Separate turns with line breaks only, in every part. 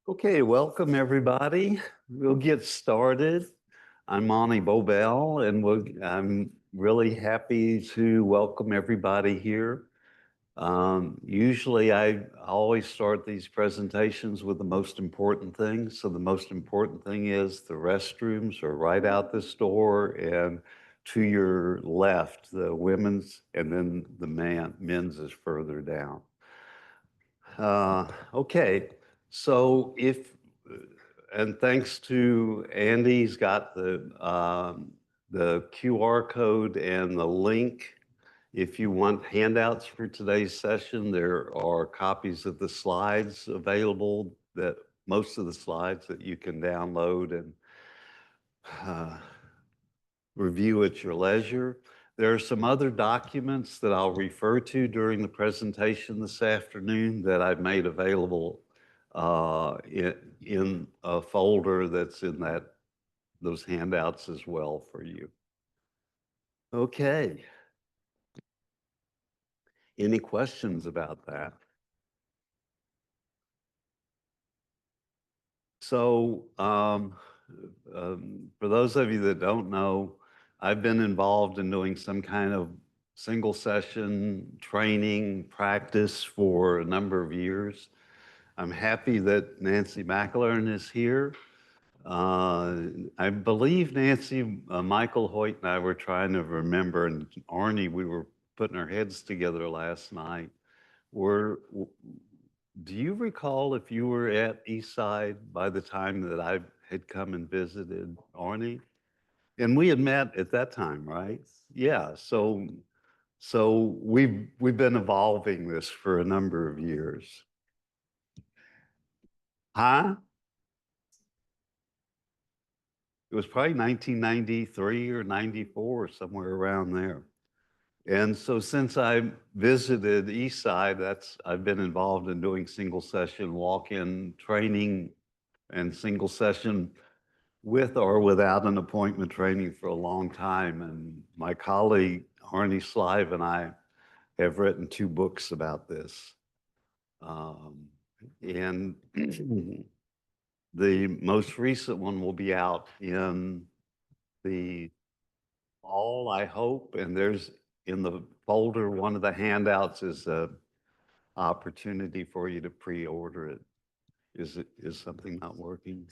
Okay, welcome everybody. We'll get started. I'm Monty Bobel, and I'm really happy to welcome everybody here. Usually I always start these presentations with the most important thing. So the most important thing is the restrooms are right out this door, and to your left, the women's, and then the men's is further down. Okay, so and thanks to Andy's got the QR code and the link. If you want handouts for today's session, there are copies of the slides available, that most of the slides that you can download and review at your leisure. There are some other documents that I'll refer to during the presentation this afternoon that I've made available in a folder that's in those handouts as well for you. Okay. Any questions about that? So for those of you that don't know, I've been involved in doing some kind of single session training practice for a number of years. I'm happy that Nancy McElern is here. I believe Nancy, Michael Hoyt and I were trying to remember, and Arnie, we were putting our heads together last night. Do you recall if you were at Eastside by the time that I had come and visited Arnie? And we had met at that time, right? Yeah. So we've been evolving this for a number of years. Huh? It was probably 1993 or 94, somewhere around there. And so since I visited Eastside, I've been involved in doing single session walk-in training and single session with or without an appointment training for a long time. And my colleague, Arnie Slive, and I have written 2 books about this. And the most recent one will be out in the fall, I hope. And there's in the folder, one of the handouts is a opportunity for you to pre-order it. Is something not working?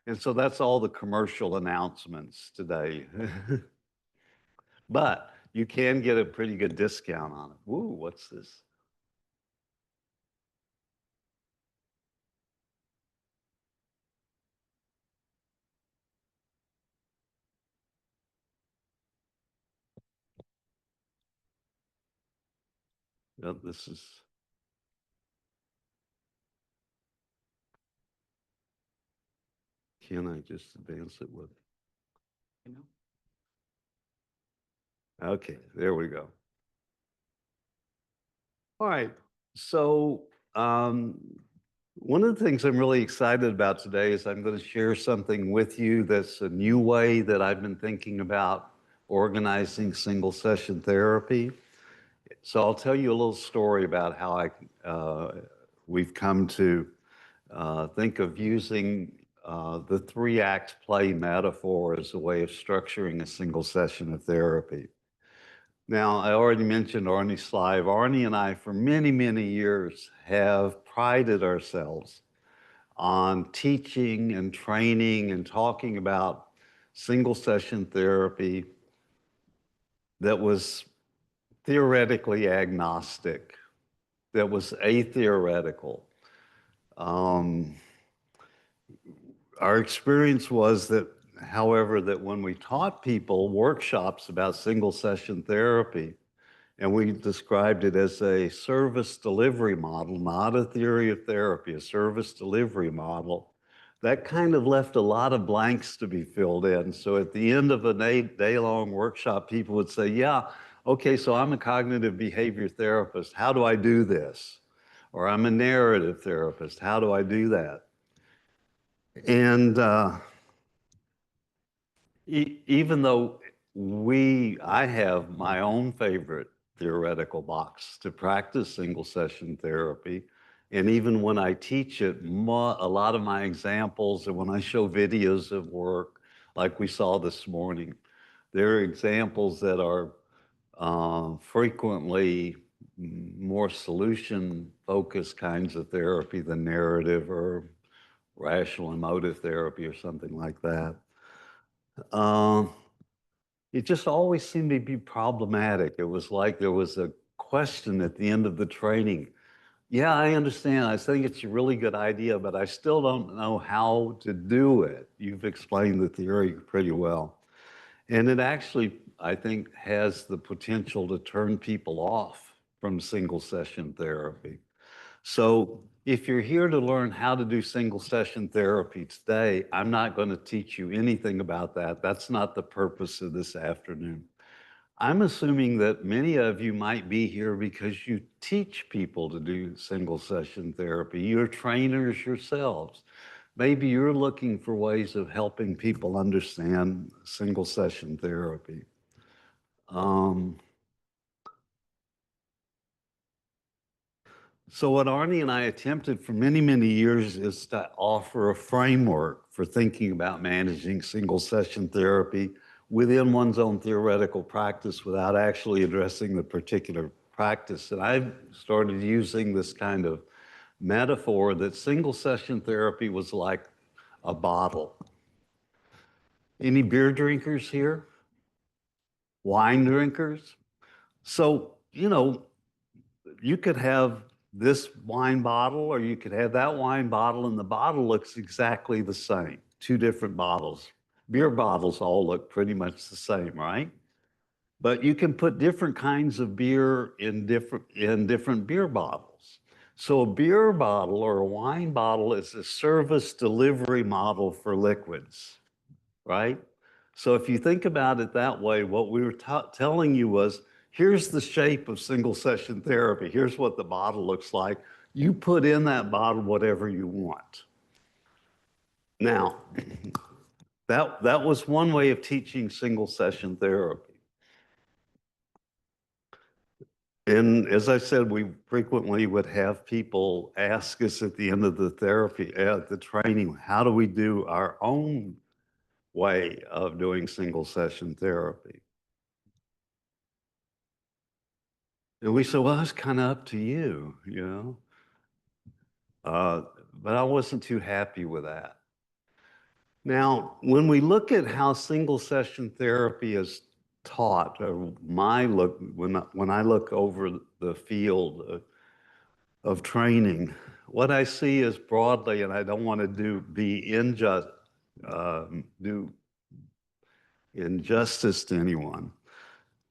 And so that's all the commercial announcements today. But you can get a pretty good discount on it. Woo, what's this? Well, this is. Can I just advance it with? Okay, there we go. All right, so one of the things I'm really excited about today is I'm going to share something with you that's a new way that I've been thinking about organizing single session therapy. So I'll tell you a little story about how we've come to think of using the 3-act play metaphor as a way of structuring a single session of therapy. Now, I already mentioned Arnie Slive. Arnie and I, for many, many years, have prided ourselves on teaching and training and talking about single session therapy that was theoretically agnostic, that was atheoretical. Our experience was that, however, that when we taught people workshops about single session therapy, and we described it as a service delivery model, not a theory of therapy, a service delivery model, that kind of left a lot of blanks to be filled in. So at the end of a day-long workshop, people would say, yeah, okay, so I'm a cognitive behavior therapist. How do I do this? Or I'm a narrative therapist. How do I do that? And even though I have my own favorite theoretical box to practice single session therapy. And even when I teach it, a lot of my examples and when I show videos of work, like we saw this morning, there are examples that are frequently more solution-focused kinds of therapy than narrative or rational emotive therapy or something like that. Um, it just always seemed to be problematic. It was like there was a question at the end of the training. Yeah, I understand. I think it's a really good idea, but I still don't know how to do it. You've explained the theory pretty well. And it actually, I think, has the potential to turn people off from single session therapy. So if you're here to learn how to do single session therapy today, I'm not going to teach you anything about that. That's not the purpose of this afternoon. I'm assuming that many of you might be here because you teach people to do single session therapy. You're trainers yourselves. Maybe you're looking for ways of helping people understand single session therapy. So what Arnie and I attempted for many, many years is to offer a framework for thinking about managing single session therapy within one's own theoretical practice without actually addressing the particular practice. And I've started using this kind of metaphor that single session therapy was like a bottle. Any beer drinkers here? Wine drinkers? So, you could have this wine bottle or you could have that wine bottle and the bottle looks exactly the same. Two different bottles. Beer bottles all look pretty much the same, right? But you can put different kinds of beer in different beer bottles. So a beer bottle or a wine bottle is a service delivery model for liquids, right? So if you think about it that way, what we were telling you was, here's the shape of single session therapy. Here's what the bottle looks like. You put in that bottle whatever you want. Now, that was one way of teaching single session therapy. And as I said, we frequently would have people ask us at the end of the therapy, at the training, how do we do our own way of doing single session therapy? And we said, well, it's kind of up to you, you know? But I wasn't too happy with that. Now, when we look at how single session therapy is taught, or when I look over the field of training, what I see is broadly, and I don't want to do injustice to anyone,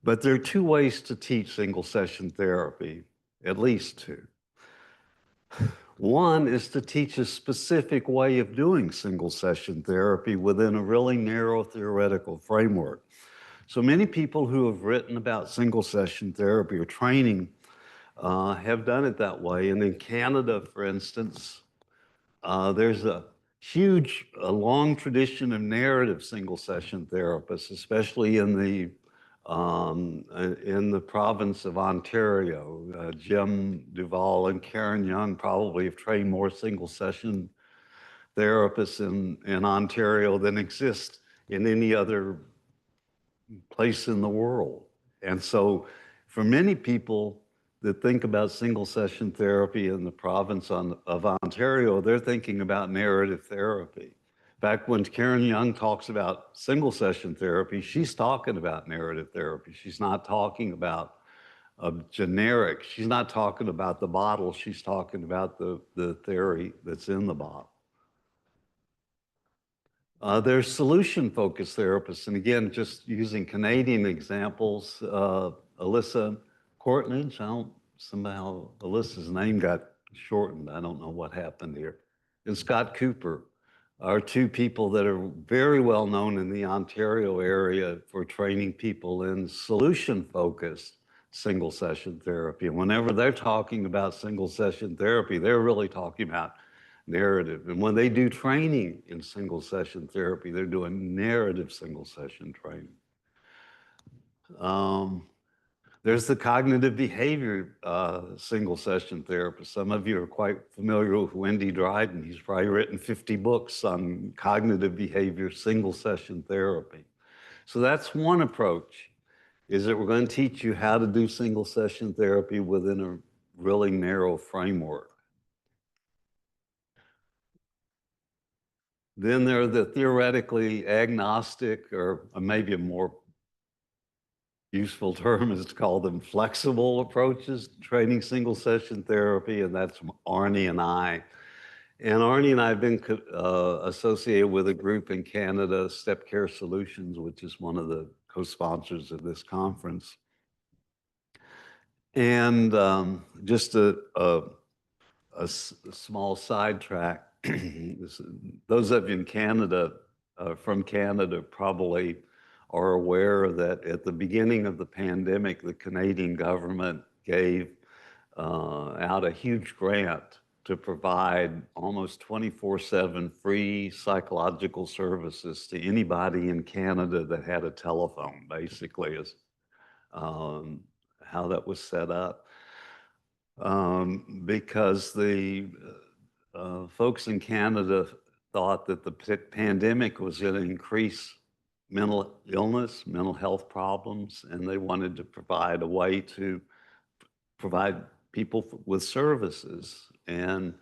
but there are two ways to teach single session therapy, at least two. One is to teach a specific way of doing single session therapy within a really narrow theoretical framework. So many people who have written about single session therapy or training have done it that way. And in Canada, for instance, there's a long tradition of narrative single session therapists, especially in the province of Ontario. Jim Duval and Karen Young probably have trained more single session therapists in Ontario than exist in any other place in the world. And so for many people that think about single session therapy in the province of Ontario, they're thinking about narrative therapy. Back when Karen Young talks about single session therapy, she's talking about narrative therapy. She's not talking about a generic, she's not talking about the bottle, she's talking about the theory that's in the bottle. There's solution-focused therapists, and again, just using Canadian examples, Alyssa Courtnidge, somehow Alyssa's name got shortened. I don't know what happened here. And Scott Cooper are two people that are very well known in the Ontario area for training people in solution-focused single session therapy. And whenever they're talking about single session therapy, they're really talking about narrative. And when they do training in single session therapy, they're doing narrative single session training. There's the cognitive behavior single session therapist. Some of you are quite familiar with Wendy Dryden. He's probably written 50 books on cognitive behavior single session therapy. So that's one approach, is that we're going to teach you how to do single session therapy within a really narrow framework. Then there are the theoretically agnostic, or maybe a more useful term is to call them flexible approaches to training single session therapy, and that's Arnie and I. And Arnie and I have been associated with a group in Canada, Step Care Solutions, which is one of the co-sponsors of this conference. And just a small sidetrack, those of you in Canada, from Canada, probably are aware that at the beginning of the pandemic, the Canadian government gave out a huge grant to provide almost 24/7 free psychological services to anybody in Canada that had a telephone, basically, is how that was set up. Because the folks in Canada thought that the pandemic was going to increase mental illness, mental health problems, and they wanted to provide a way to provide people with services. And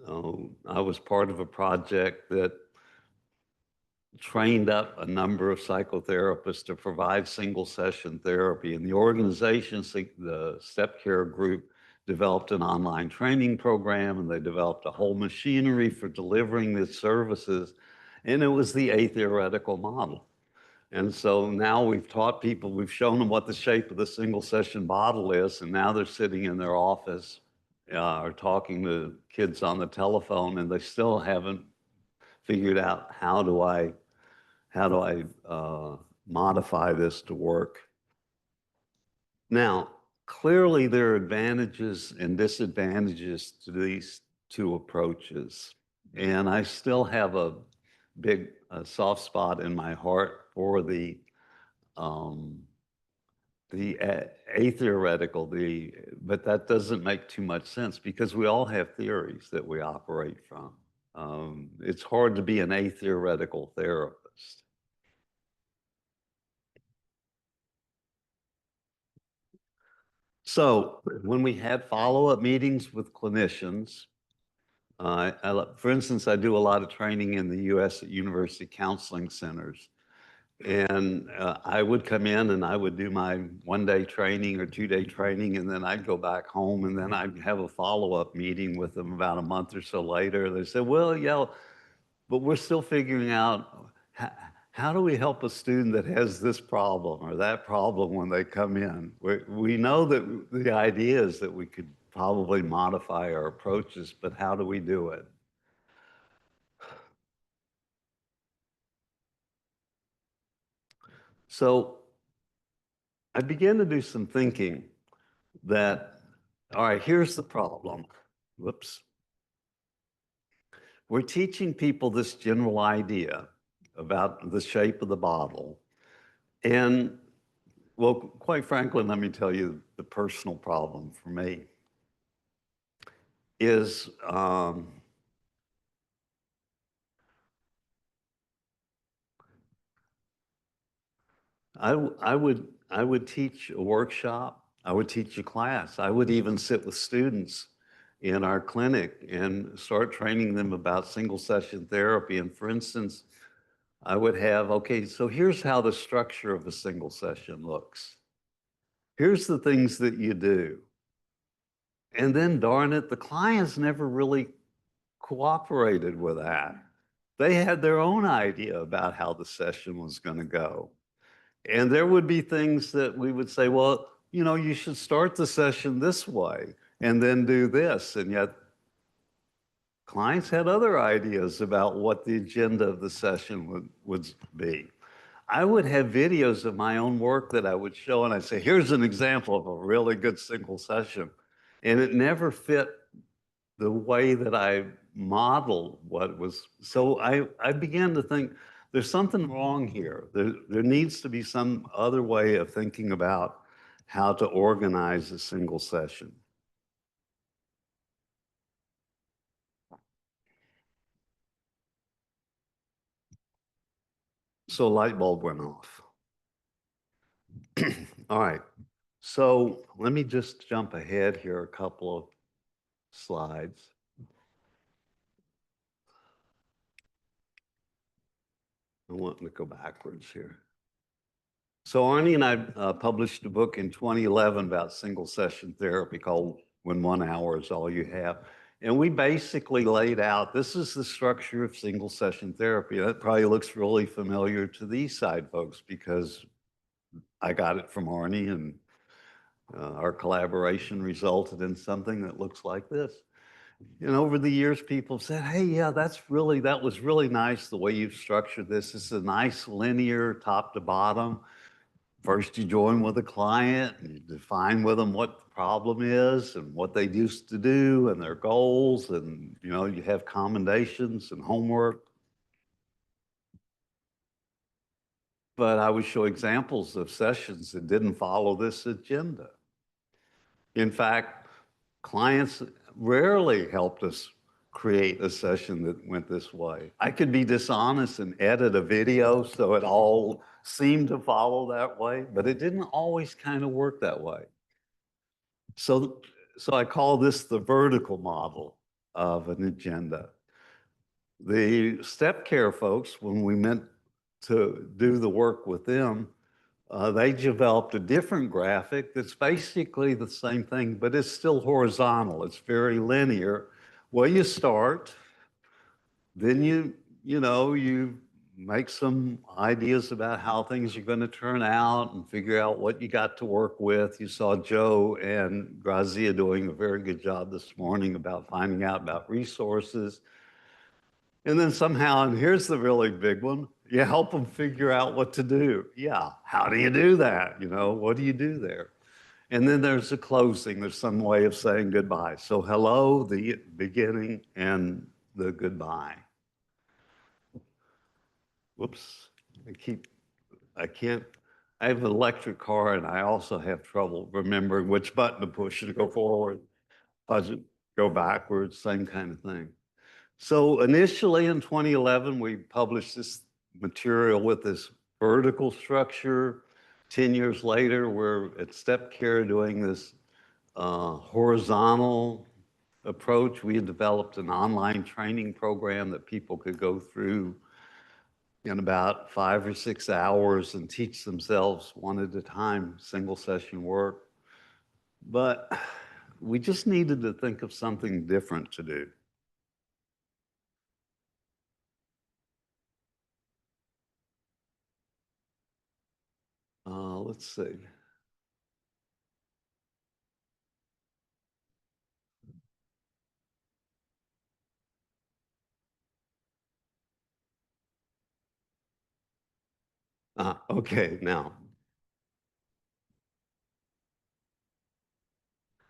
I was part of a project that trained up a number of psychotherapists to provide single session therapy. And the organization, the Step Care Group, developed an online training program, and they developed a whole machinery for delivering these services. And it was the atheoretical model. And so now we've taught people, we've shown them what the shape of the single session bottle is, and now they're sitting in their office or talking to kids on the telephone, and they still haven't figured out how do I modify this to work. Now, clearly there are advantages and disadvantages to these two approaches, and I still have a big soft spot in my heart for the atheoretical, but that doesn't make too much sense because we all have theories that we operate from. It's hard to be an atheoretical therapist. So when we had follow-up meetings with clinicians, for instance, I do a lot of training in the US at university counseling centers. And I would come in and I would do my one-day training or two-day training, and then I'd go back home, and then I'd have a follow-up meeting with them about a month or so later. They said, well, yeah, but we're still figuring out how do we help a student that has this problem or that problem when they come in? We know that the idea is that we could probably modify our approaches, but how do we do it? So I began to do some thinking that, all right, here's the problem. Whoops. We're teaching people this general idea about the shape of the bottle. And, well, quite frankly, let me tell you the personal problem for me is I would teach a workshop. I would teach a class. I would even sit with students in our clinic and start training them about single session therapy. And for instance, I would have, okay, so here's how the structure of a single session looks. Here's the things that you do. And then darn it, the clients never really cooperated with that. They had their own idea about how the session was going to go. And there would be things that we would say, well, you know, you should start the session this way and then do this. And yet clients had other ideas about what the agenda of the session would be. I would have videos of my own work that I would show, and I'd say, here's an example of a really good single session. And it never fit the way that I modeled what was. So I began to think, there's something wrong here. There needs to be some other way of thinking about how to organize a single session. So a light bulb went off. All right. So let me just jump ahead here a couple of slides. I want to go backwards here. So Arnie and I published a book in 2011 about single session therapy called When 1 Hour is All You Have. And we basically laid out, this is the structure of single session therapy. That probably looks really familiar to these side folks because I got it from Arnie, and our collaboration resulted in something that looks like this. And over the years, people have said, hey, yeah, that was really nice the way you've structured this. It's a nice linear top to bottom. First, you join with a client and you define with them what the problem is and what they used to do and their goals. And, you have commendations and homework. But I would show examples of sessions that didn't follow this agenda. In fact, clients rarely helped us create a session that went this way. I could be dishonest and edit a video so it all seemed to follow that way, but it didn't always kind of work that way. So I call this the vertical model of an agenda. The step care folks, when we meant to do the work with them, they developed a different graphic that's basically the same thing, but it's still horizontal. It's very linear. Well, you start, then you make some ideas about how things are going to turn out and figure out what you got to work with. You saw Joe and Grazia doing a very good job this morning about finding out about resources. And then somehow, and here's the really big one, you help them figure out what to do. Yeah, how do you do that? What do you do there? And then there's the closing. There's some way of saying goodbye. So hello, the beginning, and the goodbye. Whoops, I can't, I have an electric car and I also have trouble remembering which button to push to go forward, go backwards, same kind of thing. So initially in 2011, we published this material with this vertical structure. 10 years later, we're at Step Care doing this horizontal approach. We had developed an online training program that people could go through in about 5 or 6 hours and teach themselves one at a time, single session work. But we just needed to think of something different to do. Let's see. Okay, now.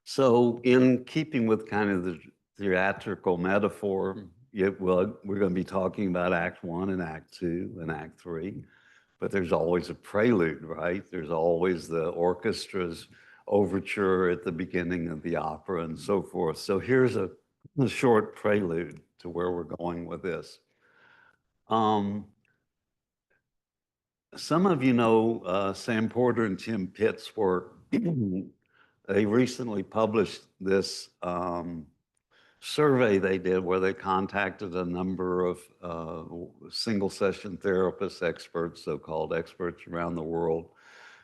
So in keeping with kind of the theatrical metaphor, we're going to be talking about Act 1 and Act 2 and Act 3, but there's always a prelude, right? There's always the orchestra's overture at the beginning of the opera and so forth. So here's a short prelude to where we're going with this. Some of you know Sam Porter and Tim Pitt's work. They recently published this survey they did where they contacted a number of single session therapists, experts, so-called experts around the world,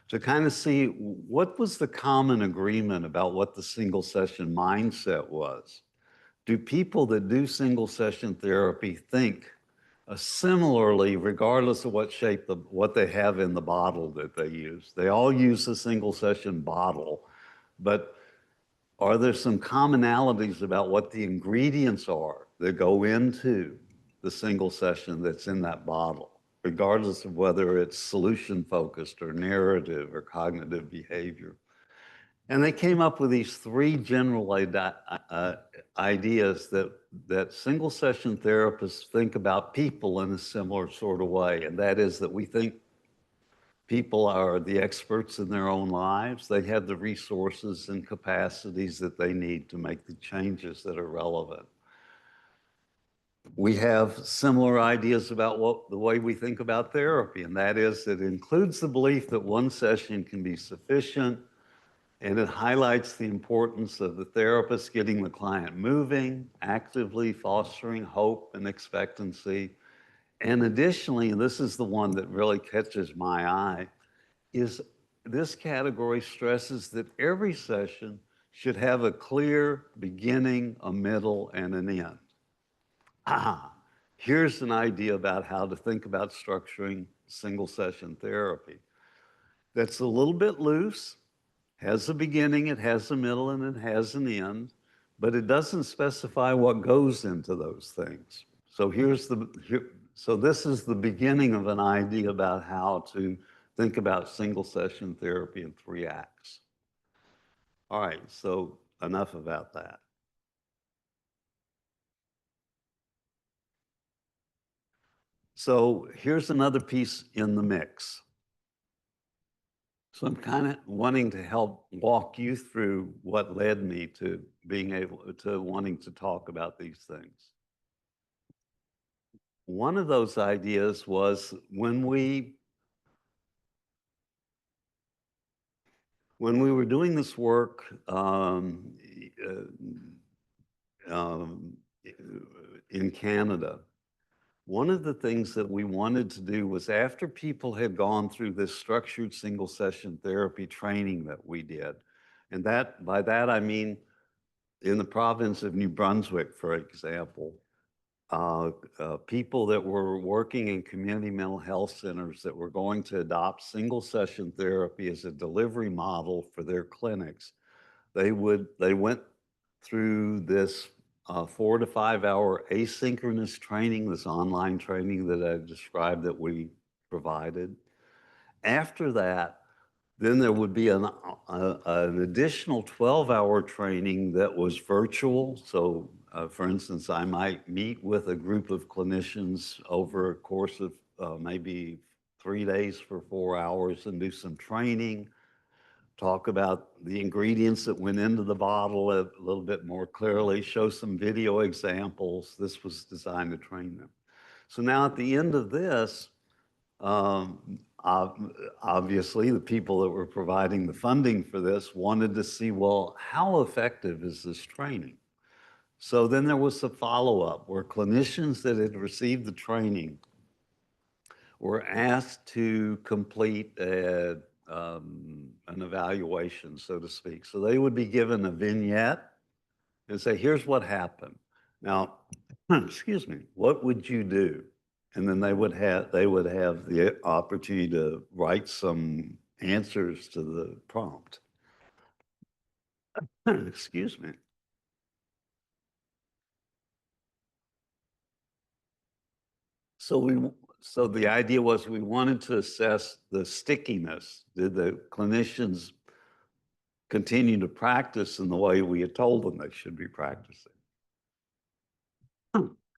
to kind of see what was the common agreement about what the single session mindset was. Do people that do single session therapy think similarly, regardless of what shape, what they have in the bottle that they use? They all use a single session bottle, but are there some commonalities about what the ingredients are that go into the single session that's in that bottle, regardless of whether it's solution focused or narrative or cognitive behavior? And they came up with these 3 general ideas that single session therapists think about people in a similar sort of way. And that is that we think People are the experts in their own lives. They have the resources and capacities that they need to make the changes that are relevant. We have similar ideas about the way we think about therapy, and that is that it includes the belief that one session can be sufficient, and it highlights the importance of the therapist getting the client moving, actively fostering hope and expectancy. And additionally, and this is the one that really catches my eye, is this category stresses that every session should have a clear beginning, a middle, and an end. Here's an idea about how to think about structuring single session therapy. That's a little bit loose, has a beginning, it has a middle, and it has an end, but it doesn't specify what goes into those things. So so this is the beginning of an idea about how to think about single session therapy in 3 acts. All right, so enough about that. So here's another piece in the mix. So I'm kind of wanting to help walk you through what led me to being able to wanting to talk about these things. One of those ideas was when we were doing this work um, in Canada, one of the things that we wanted to do was after people had gone through this structured single session therapy training that we did, and that by that I mean in the province of New Brunswick, for example, people that were working in community mental health centers that were going to adopt single session therapy as a delivery model for their clinics. They went through this 4 to 5 hour asynchronous training, this online training that I described that we provided. After that, then there would be an additional 12-hour training that was virtual. So, for instance, I might meet with a group of clinicians over a course of maybe 3 days for 4 hours and do some training, talk about the ingredients that went into the bottle a little bit more clearly, show some video examples. This was designed to train them. So now at the end of this, obviously, the people that were providing the funding for this wanted to see, well, how effective is this training? So then there was a follow-up where clinicians that had received the training were asked to complete an evaluation, so to speak. So they would be given a vignette and say, here's what happened. Now, excuse me, what would you do? And then they would have the opportunity to write some answers to the prompt. Excuse me. So the idea was we wanted to assess the stickiness. Did the clinicians continue to practice in the way we had told them they should be practicing?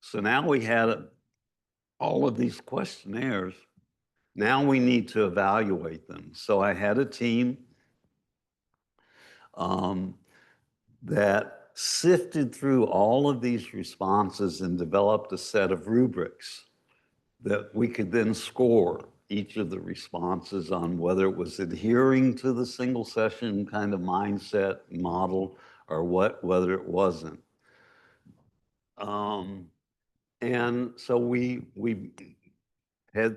So now we had all of these questionnaires. Now we need to evaluate them. So I had a team that sifted through all of these responses and developed a set of rubrics that we could then score each of the responses on whether it was adhering to the single session kind of mindset model or whether it wasn't. And so we uh,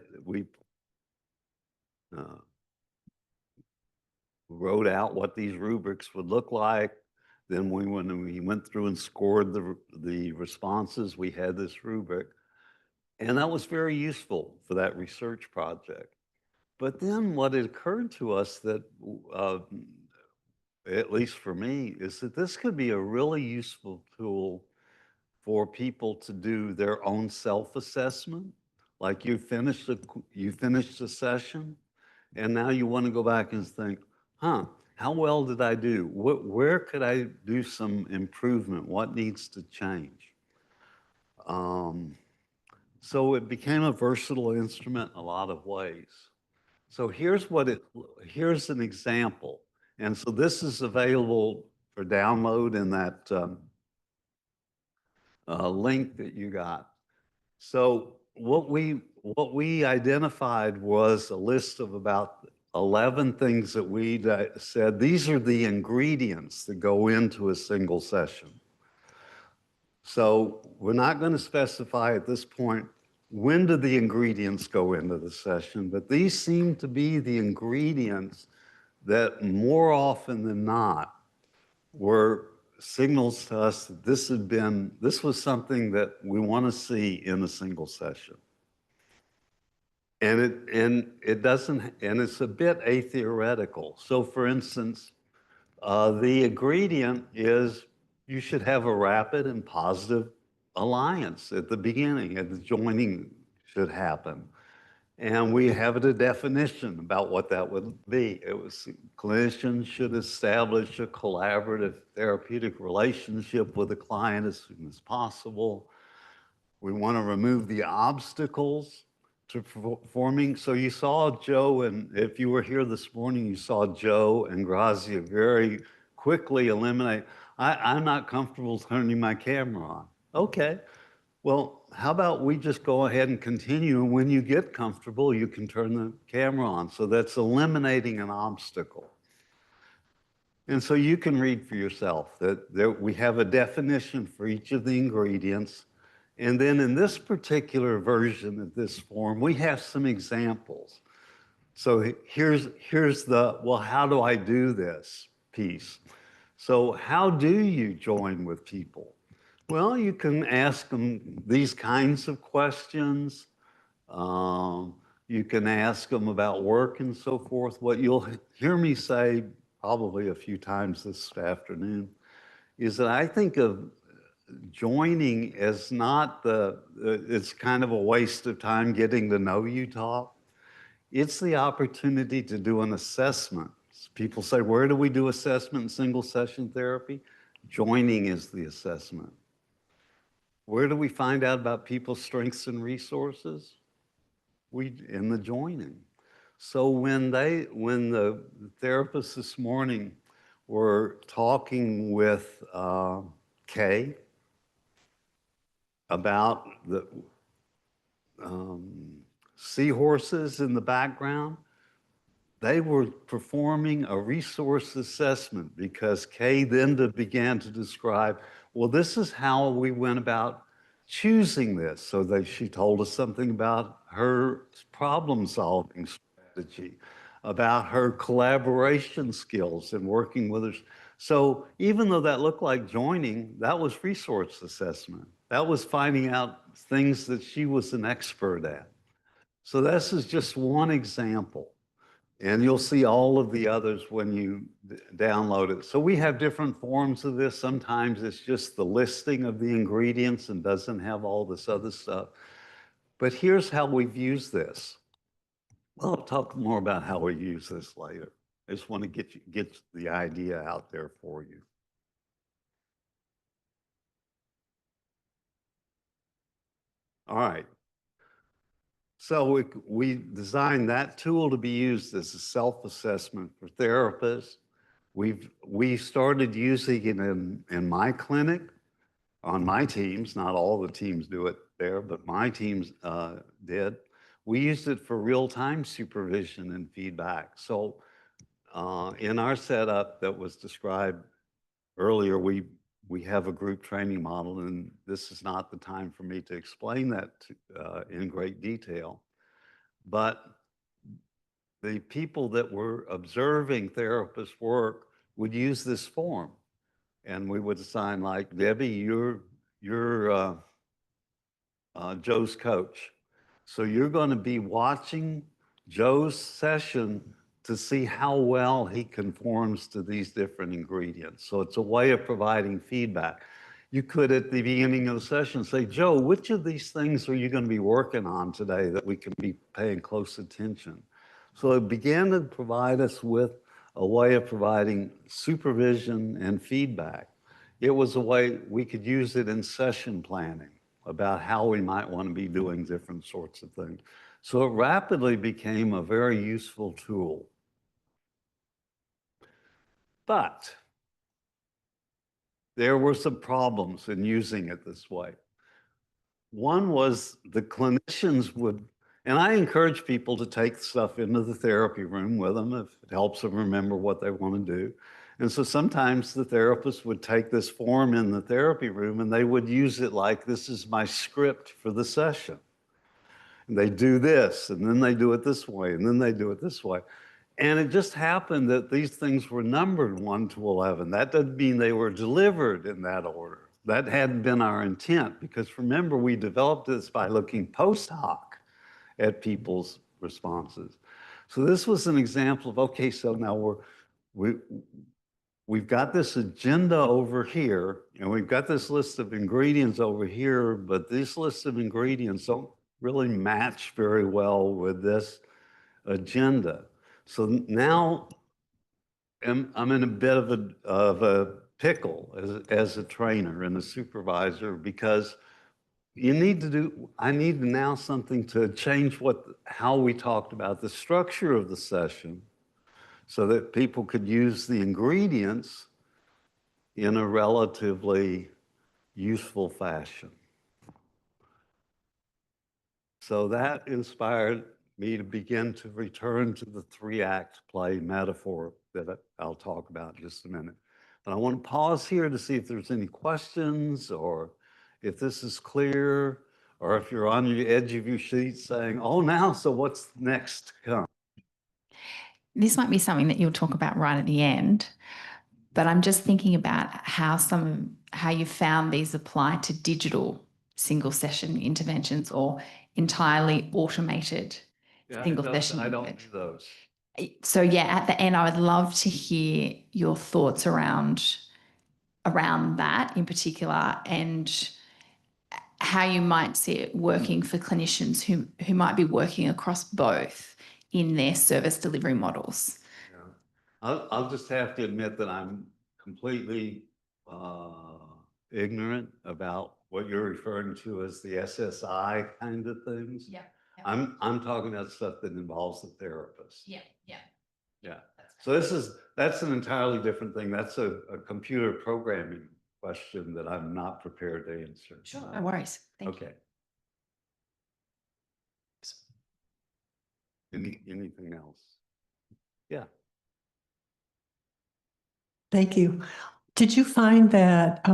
wrote out what these rubrics would look like. Then when we went through and scored the responses, we had this rubric. And that was very useful for that research project. But then what occurred to us that, at least for me, is that this could be a really useful tool for people to do their own self-assessment. Like you finished a session, and now you want to go back and think, how well did I do? Where could I do some improvement? What needs to change? So it became a versatile instrument in a lot of ways. So here's an example. And so this is available for download in that link that you got. So what we identified was a list of about 11 things that we said, these are the ingredients that go into a single session. So we're not going to specify at this point when do the ingredients go into the session, but these seem to be the ingredients that more often than not were signals to us that this was something that we want to see in a single session. And it doesn't, and it's a bit atheoretical. So for instance, the ingredient is you should have a rapid and positive alliance at the beginning, and the joining should happen. And we have a definition about what that would be. It was clinicians should establish a collaborative therapeutic relationship with the client as soon as possible. We want to remove the obstacles to performing. So you saw Joe, and if you were here this morning, you saw Joe and Grazia very quickly eliminate, I'm not comfortable turning my camera on. Okay, well, how about we just go ahead and continue, and when you get comfortable, you can turn the camera on. So that's eliminating an obstacle. And so you can read for yourself that we have a definition for each of the ingredients. And then in this particular version of this form, we have some examples. So here's the, well, how do I do this piece? So how do you join with people? Well, you can ask them these kinds of questions. You can ask them about work and so forth. What you'll hear me say probably a few times this afternoon is that I think of joining as not it's kind of a waste of time getting to know you talk. It's the opportunity to do an assessment. People say, where do we do assessment in single session therapy? Joining is the assessment. Where do we find out about people's strengths and resources? In the joining. So when the therapists this morning were talking with Kay about the seahorses in the background, they were performing a resource assessment because Kay then began to describe, well, this is how we went about choosing this. So she told us something about her problem-solving strategy, about her collaboration skills and working with others. So even though that looked like joining, that was resource assessment. That was finding out things that she was an expert at. So this is just one example. And you'll see all of the others when you download it. So we have different forms of this. Sometimes it's just the listing of the ingredients and doesn't have all this other stuff. But here's how we've used this. Well, I'll talk more about how we use this later. I just want to get the idea out there for you. All right. So we designed that tool to be used as a self-assessment for therapists. We started using it in my clinic, on my teams. Not all the teams do it there, but my teams did. We used it for real-time supervision and feedback. So in our setup that was described earlier, we have a group training model, and this is not the time for me to explain that in great detail. But the people that were observing therapists' work would use this form. And we would assign, like, Debbie, you're Joe's coach. So you're going to be watching Joe's session to see how well he conforms to these different ingredients. So it's a way of providing feedback. You could, at the beginning of the session, say, Joe, which of these things are you going to be working on today that we can be paying close attention? So it began to provide us with a way of providing supervision and feedback. It was a way we could use it in session planning about how we might want to be doing different sorts of things. So it rapidly became a very useful tool. But there were some problems in using it this way. One was the clinicians would, and I encourage people to take stuff into the therapy room with them if it helps them remember what they want to do. And so sometimes the therapist would take this form in the therapy room and they would use it like, this is my script for the session. And they do this, and then they do it this way, and then they do it this way. And it just happened that these things were numbered 1 to 11. That doesn't mean they were delivered in that order. That hadn't been our intent, because remember, we developed this by looking post hoc at people's responses. So this was an example of, okay, so now we've got this agenda over here, and we've got this list of ingredients over here, but this list of ingredients don't really match very well with this agenda. So now I'm in a bit of a pickle as a trainer and a supervisor, because I need now something to change how we talked about the structure of the session so that people could use the ingredients in a relatively useful fashion. So that inspired me to begin to return to the 3-act play metaphor that I'll talk about in just a minute. But I want to pause here to see if there's any questions, or if this is clear, or if you're on the edge of your seat saying, oh, now, so what's next to come?
This might be something that you'll talk about right at the end, but I'm just thinking about how you found these apply to digital single session interventions or entirely automated single session.
I don't do those.
So yeah, at the end, I would love to hear your thoughts around that in particular, and how you might see it working for clinicians who might be working across both in their service delivery models.
Yeah. I'll just have to admit that I'm completely ignorant about what you're referring to as the SSI kind of things.
Yeah.
I'm talking about stuff that involves the therapist.
Yeah.
So that's an entirely different thing. That's a computer programming question that I'm not prepared to answer.
Sure, no worries. Thank you.
Anything else? Yeah.
Thank you. Did you find that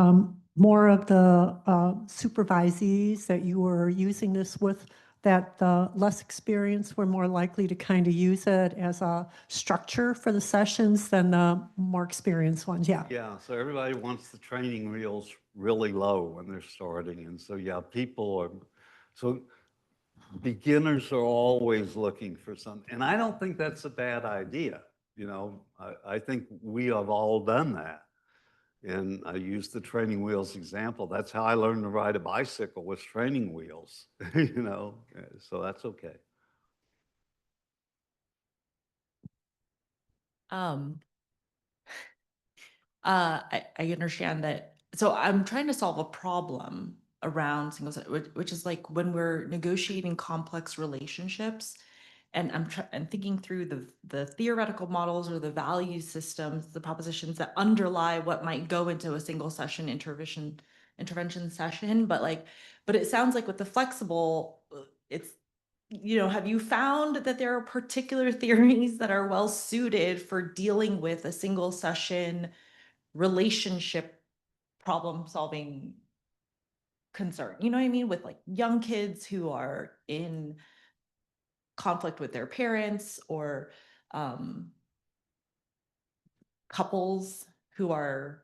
more of the supervisees that you were using this with, that the less experienced were more likely to kind of use it as a structure for the sessions than the more experienced ones? Yeah.
Yeah, so everybody wants the training wheels really low when they're starting. And so, yeah, beginners are always looking for something. And I don't think that's a bad idea. You know, I think we have all done that. And I use the training wheels example. That's how I learned to ride a bicycle, with training wheels, you know, so that's okay.
I understand that. So I'm trying to solve a problem around which is like when we're negotiating complex relationships, and I'm thinking through the theoretical models or the value systems, the propositions that underlie what might go into a single session intervention session. But it sounds like with the flexible, it's, have you found that there are particular theories that are well suited for dealing with a single session relationship problem solving concern? You know what I mean? With like young kids who are in conflict with their parents, or couples who are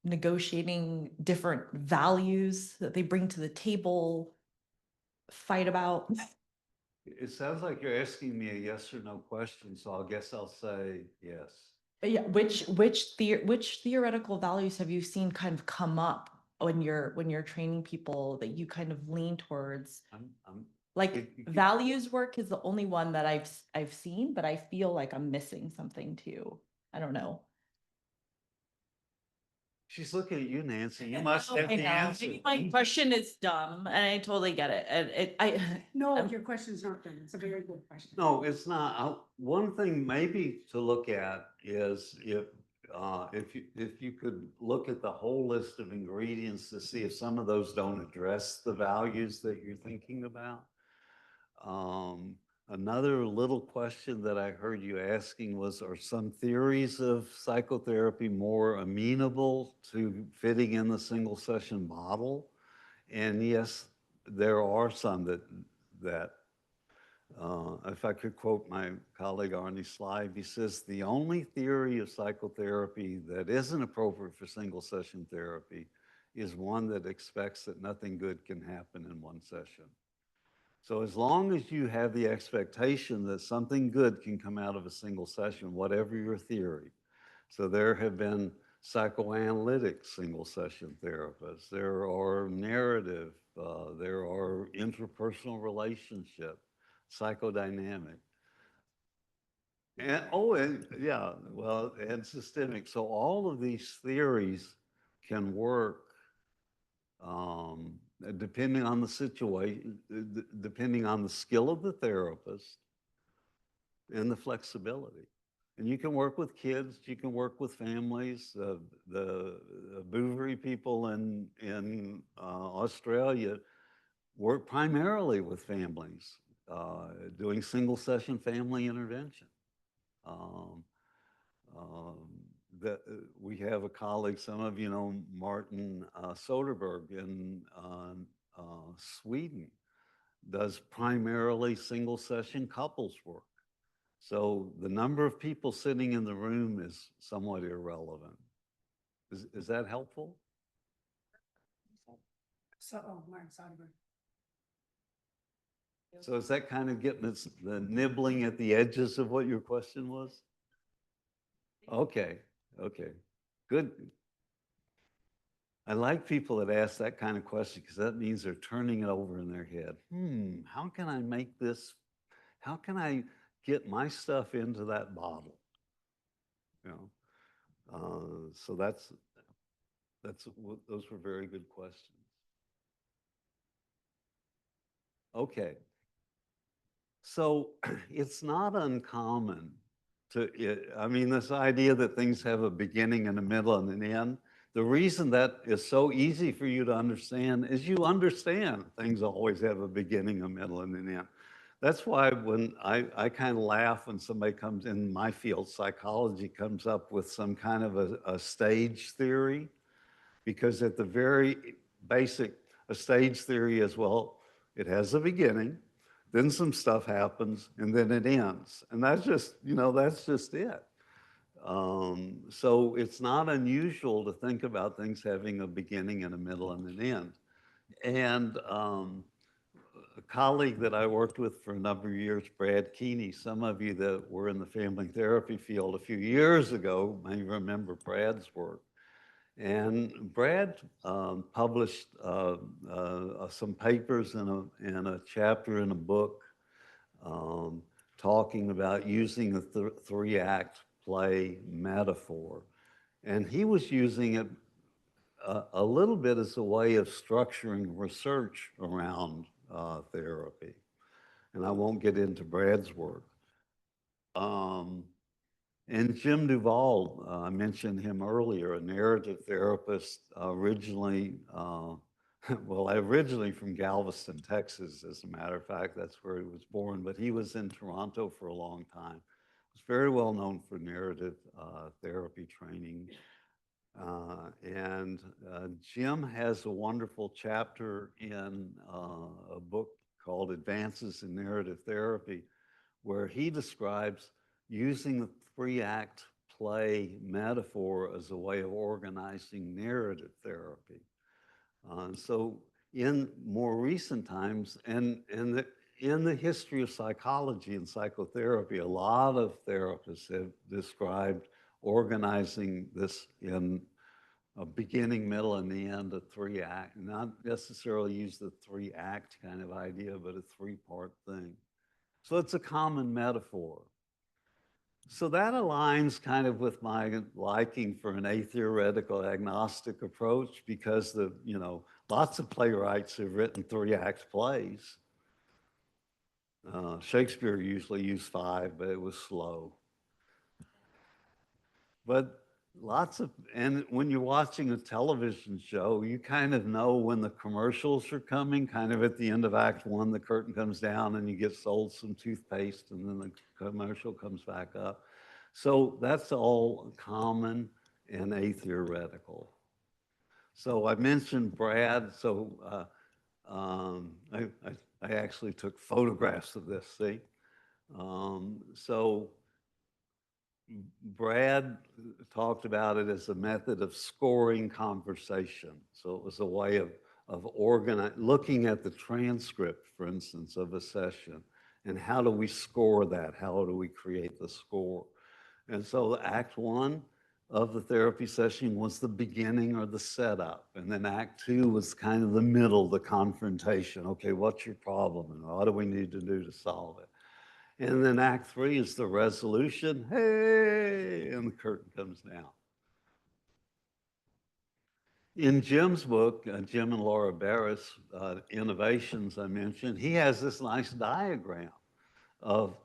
negotiating different values that they bring to the table, fight about.
It sounds like you're asking me a yes or no question, so I guess I'll say yes.
Yeah, which theoretical values have you seen kind of come up when you're training people that you kind of lean towards? Values work is the only one that I've seen, but I feel like I'm missing something too. I don't know.
She's looking at you, Nancy. You must have
I
the
know.
answer.
Maybe my question is dumb, and I totally get it. And
No, your question's not done. It's a very good question.
No, it's not. One thing maybe to look at is if you could look at the whole list of ingredients to see if some of those don't address the values that you're thinking about. Another little question that I heard you asking was, are some theories of psychotherapy more amenable to fitting in the single session model? And yes, there are some that if I could quote my colleague Arnie Slive, he says, the only theory of psychotherapy that isn't appropriate for single session therapy is one that expects that nothing good can happen in one session. So as long as you have the expectation that something good can come out of a single session, whatever your theory. So there have been psychoanalytic single session therapists. There are narrative, there are interpersonal relationship, psychodynamic. And yeah, well, and systemic. So all of these theories can work depending on the situation, depending on the skill of the therapist and the flexibility. And you can work with kids, you can work with families. The Bouverie people in Australia work primarily with families, doing single session family intervention. That we have a colleague, some of you know Martin Soderberg in Sweden, does primarily single session couples work. So the number of people sitting in the room is somewhat irrelevant. Is that helpful?
So, Martin Soderberg.
So is that kind of getting the nibbling at the edges of what your question was? Okay, okay, good. I like people that ask that kind of question because that means they're turning it over in their head. How can I make this, how can I get my stuff into that bottle? You know, so those were very good questions. Okay. So it's not uncommon I mean, this idea that things have a beginning and a middle and an end, the reason that is so easy for you to understand is you understand things always have a beginning, a middle, and an end. That's why when I kind of laugh when somebody comes in my field, psychology, comes up with some kind of a stage theory, because at the very basic, a stage theory is, well, it has a beginning, then some stuff happens, and then it ends. And that's just, you know, that's just it. So it's not unusual to think about things having a beginning and a middle and an end. And a colleague that I worked with for a number of years, Brad Keeney, some of you that were in the family therapy field a few years ago may remember Brad's work. And Brad published some papers in a chapter in a book talking about using the three-act play metaphor. And he was using it a little bit as a way of structuring research around therapy. And I won't get into Brad's work. And Jim Duvall, I mentioned him earlier, a narrative therapist, originally, well, originally from Galveston, Texas, as a matter of fact, that's where he was born, but he was in Toronto for a long time. He was very well known for narrative therapy training. Jim has a wonderful chapter in a book called Advances in Narrative Therapy, where he describes using the three-act play metaphor as a way of organizing narrative therapy. So in more recent times, and in the history of psychology and psychotherapy, a lot of therapists have described organizing this in a beginning, middle, and the end of three-act, not necessarily use the three-act kind of idea, but a three-part thing. So it's a common metaphor. So that aligns kind of with my liking for an atheoretical agnostic approach because lots of playwrights have written 3-act plays. Shakespeare usually used 5, but it was slow. But and when you're watching a television show, you kind of know when the commercials are coming, kind of at the end of Act 1, the curtain comes down and you get sold some toothpaste and then the commercial comes back up. So that's all common and atheoretical. So I mentioned Brad, so I actually took photographs of this, see? So Brad talked about it as a method of scoring conversation. So it was a way of looking at the transcript, for instance, of a session, and how do we score that? How do we create the score? And so Act 1 of the therapy session was the beginning or the setup. And then Act 2 was kind of the middle, the confrontation. Okay, what's your problem? And what do we need to do to solve it? And then Act 3 is the resolution. Hey, and the curtain comes down. In Jim's book, Jim and Laura Barris, Innovations I mentioned, he has this nice diagram of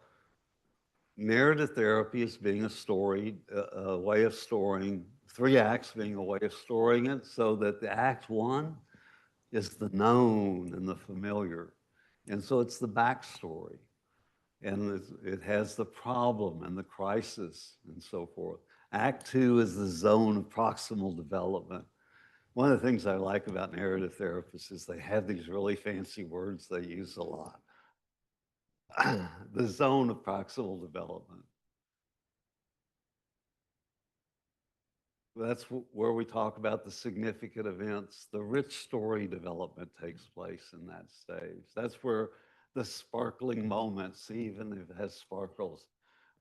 narrative therapy as being a way of storing, 3 acts being a way of storing it, so that the Act 1 is the known and the familiar. And so it's the backstory. And it has the problem and the crisis and so forth. Act 2 is the zone of proximal development. One of the things I like about narrative therapists is they have these really fancy words they use a lot. The zone of proximal development. That's where we talk about the significant events. The rich story development takes place in that stage. That's where the sparkling moments, even if it has sparkles,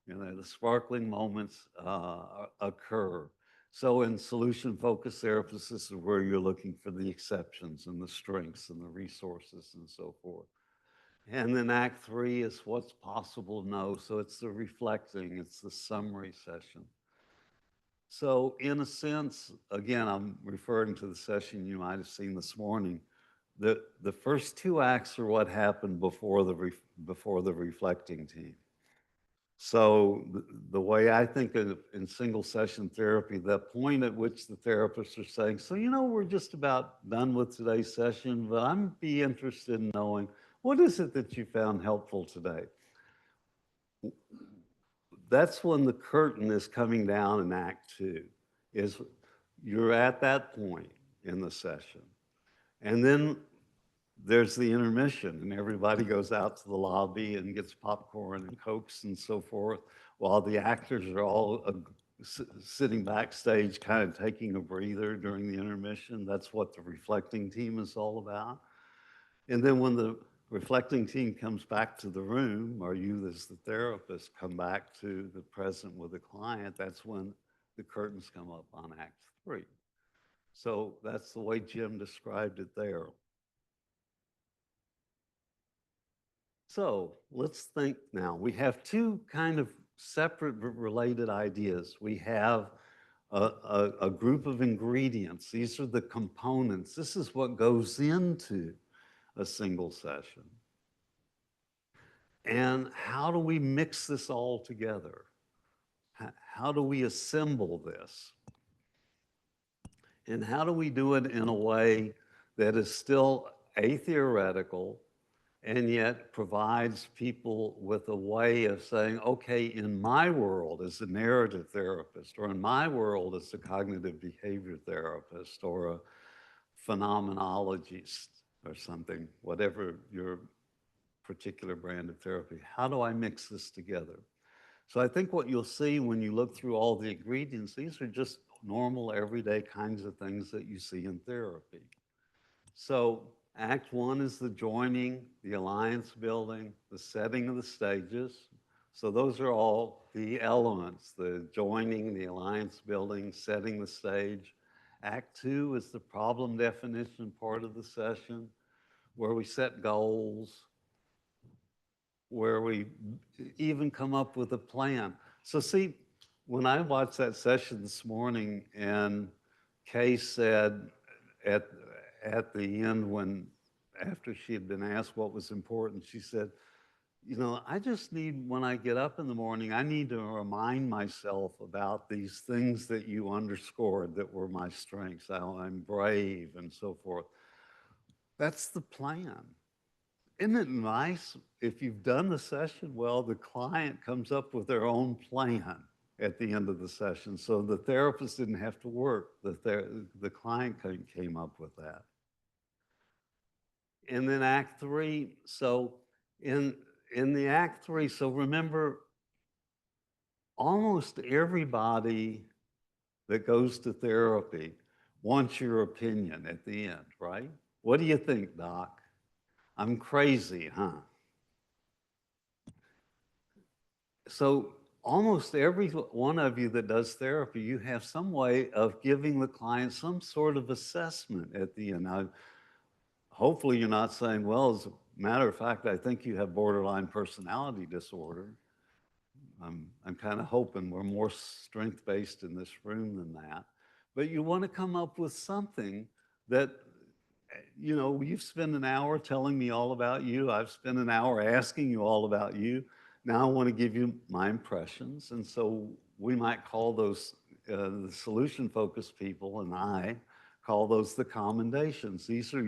the sparkling moments occur. So in solution-focused therapists, this is where you're looking for the exceptions and the strengths and the resources and so forth. And then Act 3 is what's possible to know. So it's the reflecting, it's the summary session. So in a sense, again, I'm referring to the session you might have seen this morning. The first 2 acts are what happened before the reflecting team. So the way I think of in single session therapy, the point at which the therapists are saying, so we're just about done with today's session, but I'm be interested in knowing, what is it that you found helpful today? That's when the curtain is coming down in Act 2, is you're at that point in the session. And then there's the intermission, and everybody goes out to the lobby and gets popcorn and Cokes and so forth, while the actors are all sitting backstage kind of taking a breather during the intermission. That's what the reflecting team is all about. And then when the reflecting team comes back to the room, or you as the therapist come back to the present with the client, that's when the curtains come up on Act 3. So that's the way Jim described it there. So let's think now. We have 2 kind of separate but related ideas. We have a group of ingredients. These are the components. This is what goes into a single session. And how do we mix this all together? How do we assemble this? And how do we do it in a way that is still atheoretical and yet provides people with a way of saying, okay, in my world as a narrative therapist, or in my world as a cognitive behavior therapist, or a phenomenologist, or something, whatever your particular brand of therapy, how do I mix this together? So I think what you'll see when you look through all the ingredients, these are just normal, everyday kinds of things that you see in therapy. So Act 1 is the joining, the alliance building, the setting of the stages. So those are all the elements, the joining, the alliance building, setting the stage. Act 2 is the problem definition part of the session, where we set goals, where we even come up with a plan. So see, when I watched that session this morning and Kay said at, at the end when, after she had been asked what was important, she said, you know, I just need, when I get up in the morning, I need to remind myself about these things that you underscored that were my strengths. I'm brave and so forth. That's the plan. Isn't it nice if you've done the session well, the client comes up with their own plan at the end of the session. So the therapist didn't have to work. The client came up with that. And then Act 3, so in the Act 3, so remember, almost everybody that goes to therapy wants your opinion at the end, right? What do you think, Doc? I'm crazy, huh? So almost every one of you that does therapy, you have some way of giving the client some sort of assessment at the end. Now, hopefully you're not saying, well, as a matter of fact, I think you have borderline personality disorder. I'm kind of hoping we're more strength-based in this room than that. But you want to come up with something that, you know, you've spent an hour telling me all about you. I've spent an hour asking you all about you. Now I want to give you my impressions. And so we might call those the solution-focused people, and I call those the commendations. These are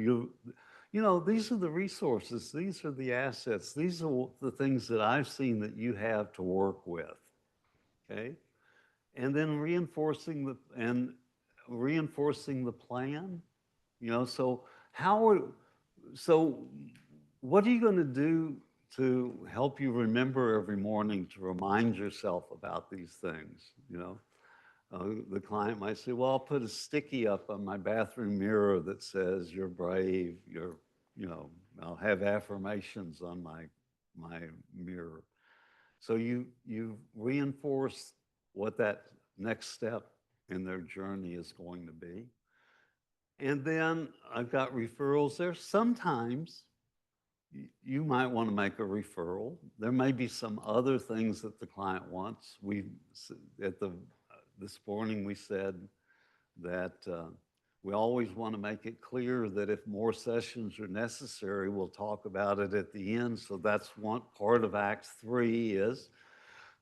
you know, these are the resources, these are the assets, these are the things that I've seen that you have to work with, okay? And then reinforcing the plan, you know, so what are you going to do to help you remember every morning to remind yourself about these things, you know? The client might say, well, I'll put a sticky up on my bathroom mirror that says, you're brave, you know, I'll have affirmations on my mirror. So you reinforce what that next step in their journey is going to be. And then I've got referrals there. Sometimes you might want to make a referral. There may be some other things that the client wants. This morning we said that we always want to make it clear that if more sessions are necessary, we'll talk about it at the end. So that's one part of Act 3 is,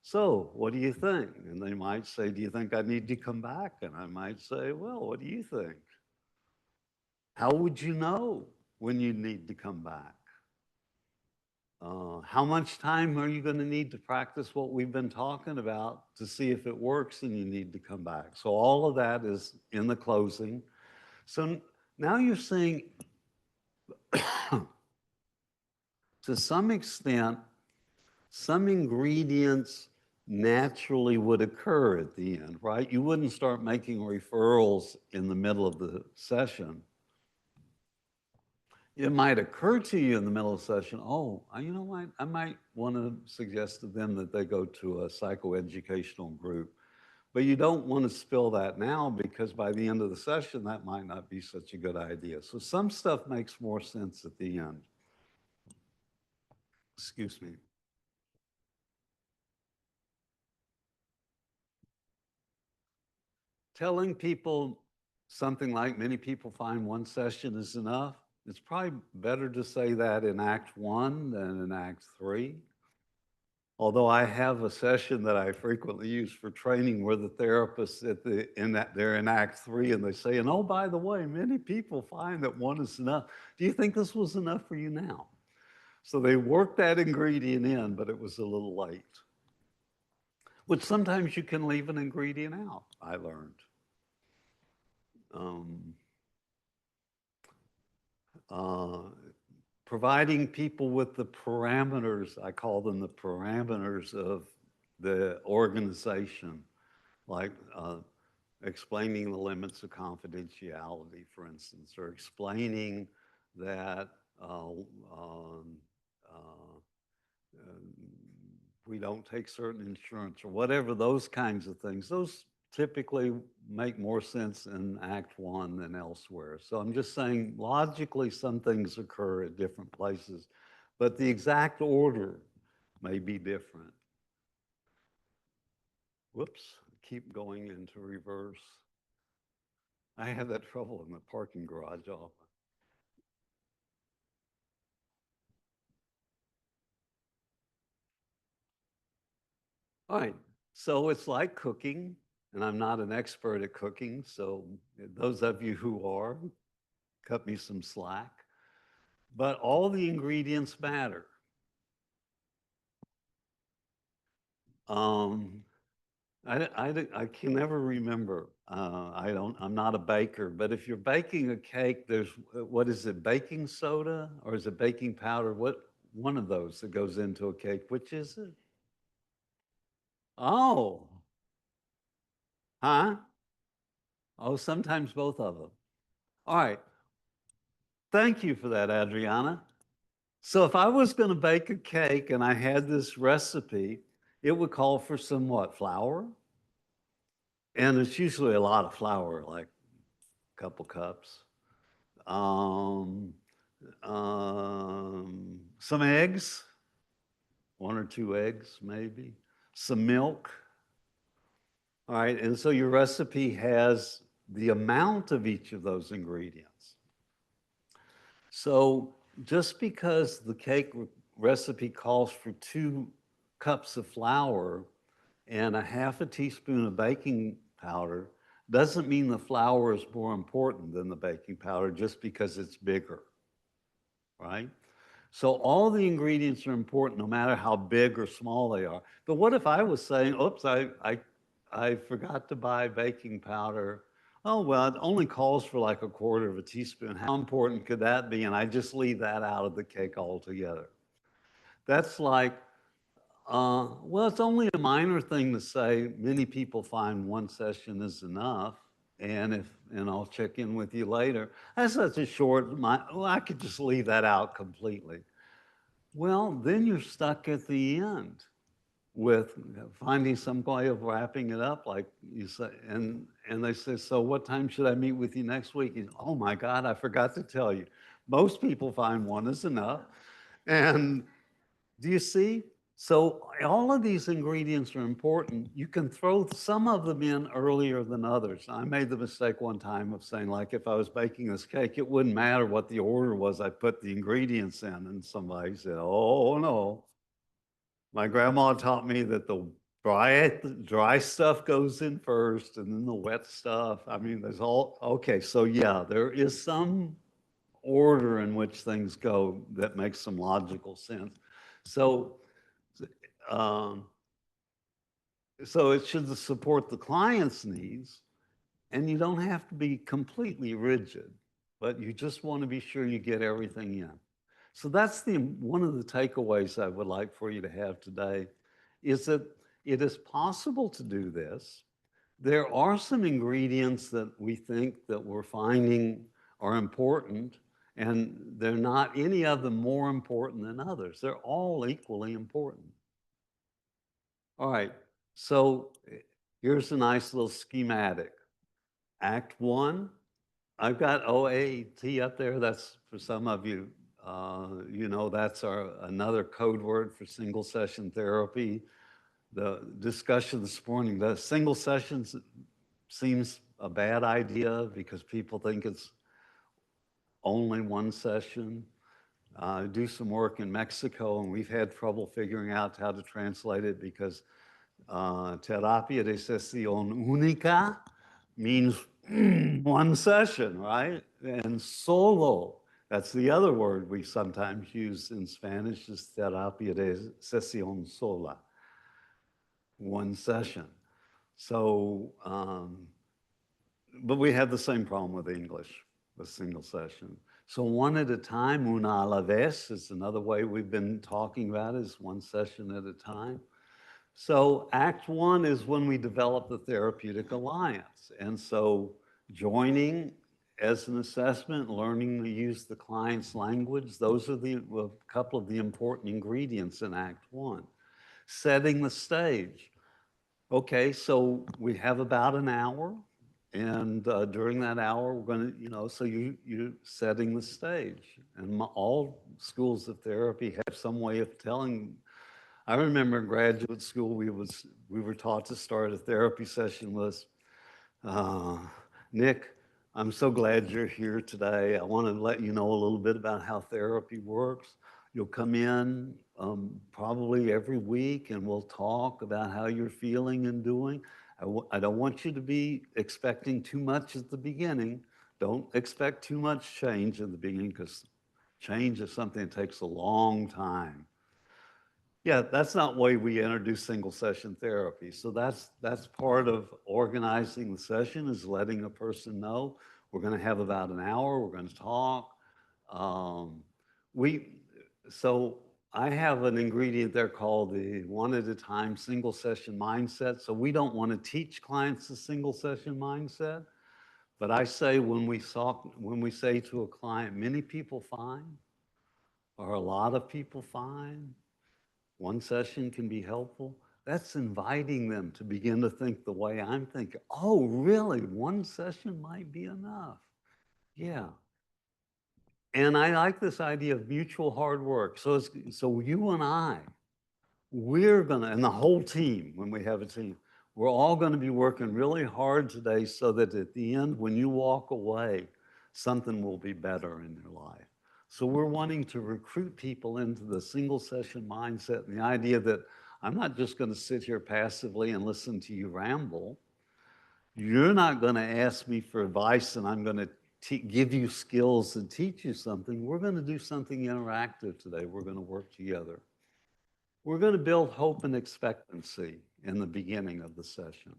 so what do you think? And they might say, do you think I need to come back? And I might say, well, what do you think? How would you know when you need to come back? How much time are you going to need to practice what we've been talking about to see if it works and you need to come back? So all of that is in the closing. So now you're seeing, to some extent, some ingredients naturally would occur at the end, right? You wouldn't start making referrals in the middle of the session. It might occur to you in the middle of the session, oh, you know what? I might want to suggest to them that they go to a psychoeducational group. But you don't want to spill that now because by the end of the session, that might not be such a good idea. So some stuff makes more sense at the end. Excuse me. Telling people something like many people find one session is enough, it's probably better to say that in Act 1 than in Act 3. Although I have a session that I frequently use for training where the therapists they're in Act 3 and they say, and oh, by the way, many people find that one is enough. Do you think this was enough for you now? So they worked that ingredient in, but it was a little late. Which sometimes you can leave an ingredient out, I learned. Providing people with the parameters, I call them the parameters of the organization, like explaining the limits of confidentiality, for instance, or explaining that we don't take certain insurance or whatever, those kinds of things. Those typically make more sense in Act 1 than elsewhere. So I'm just saying, logically, some things occur at different places, but the exact order may be different. whoops, keep going into reverse. I have that trouble in the parking garage often. All right, so it's like cooking, and I'm not an expert at cooking, so those of you who are, cut me some slack. But all the ingredients matter. I can never remember. I'm not a baker, but if you're baking a cake, there's, what is it, baking soda or is it baking powder? One of those that goes into a cake, which is it? Oh, huh? Oh, sometimes both of them. All right. Thank you for that, Adriana. So if I was going to bake a cake and I had this recipe, it would call for some what? Flour? And it's usually a lot of flour, like a couple cups. Um, some eggs, 1 or 2 eggs, maybe. Some milk. All right, and so your recipe has the amount of each of those ingredients. So just because the cake recipe calls for 2 cups of flour and a half a teaspoon of baking powder doesn't mean the flour is more important than the baking powder just because it's bigger, right? So all the ingredients are important no matter how big or small they are. But what if I was saying, oops, I forgot to buy baking powder. Oh, well, it only calls for like 1/4 of a teaspoon. How important could that be? And I just leave that out of the cake altogether. That's like, well, it's only a minor thing to say. Many people find 1 session is enough. And I'll check in with you later. That's such a short, well, I could just leave that out completely. Well, then you're stuck at the end with finding some way of wrapping it up, like you say, and they say, so what time should I meet with you next week? Oh my God, I forgot to tell you. Most people find 1 is enough. And do you see? So all of these ingredients are important. You can throw some of them in earlier than others. I made the mistake one time of saying, like, if I was baking this cake, it wouldn't matter what the order was. I put the ingredients in, and somebody said, oh, no. My grandma taught me that the dry stuff goes in first and then the wet stuff. I mean, there's all, okay, so yeah, there is some order in which things go that makes some logical sense. So, um, so it should support the client's needs, and you don't have to be completely rigid, but you just want to be sure you get everything in. So that's one of the takeaways I would like for you to have today is that it is possible to do this. There are some ingredients that we think that we're finding are important, and they're not any of them more important than others. They're all equally important. All right, so here's a nice little schematic. Act 1, I've got OAT up there. That's for some of you, you know, that's another code word for single session therapy. The discussion this morning, the single sessions seems a bad idea because people think it's only 1 session. Do some work in Mexico, and we've had trouble figuring out how to translate it because terapia de sesión única means 1 session, right? And solo, that's the other word we sometimes use in Spanish, is terapia de sesión sola, 1 session. So, but we have the same problem with English, the single session. So 1 at a time, una a la vez, is another way we've been talking about it, is 1 session at a time. So Act 1 is when we develop the therapeutic alliance. And so joining as an assessment, learning to use the client's language, those are a couple of the important ingredients in Act 1. Setting the stage. Okay, so we have about an hour. And during that hour, we're going to, you know, so you're setting the stage. And all schools of therapy have some way of telling I remember in graduate school, we were taught to start a therapy session with, uh, Nick, I'm so glad you're here today. I want to let you know a little bit about how therapy works. You'll come in probably every week and we'll talk about how you're feeling and doing. I don't want you to be expecting too much at the beginning. Don't expect too much change at the beginning because change is something that takes a long time. Yeah, that's not the way we introduce single session therapy. So that's part of organizing the session, is letting a person know we're going to have about an hour. We're going to talk. Um, we so I have an ingredient there called the one at a time single session mindset. So we don't want to teach clients the single session mindset, but I say when we say to a client, many people find, or a lot of people find, one session can be helpful. That's inviting them to begin to think the way I'm thinking. Oh, really? One session might be enough. Yeah. And I like this idea of mutual hard work. So you and I, we're gonna, and the whole team, when we have a team, we're all gonna be working really hard today so that at the end, when you walk away, something will be better in your life. So we're wanting to recruit people into the single session mindset and the idea that I'm not just gonna sit here passively and listen to you ramble. You're not gonna ask me for advice and I'm gonna give you skills and teach you something. We're gonna do something interactive today. We're gonna work together. We're going to build hope and expectancy in the beginning of the session.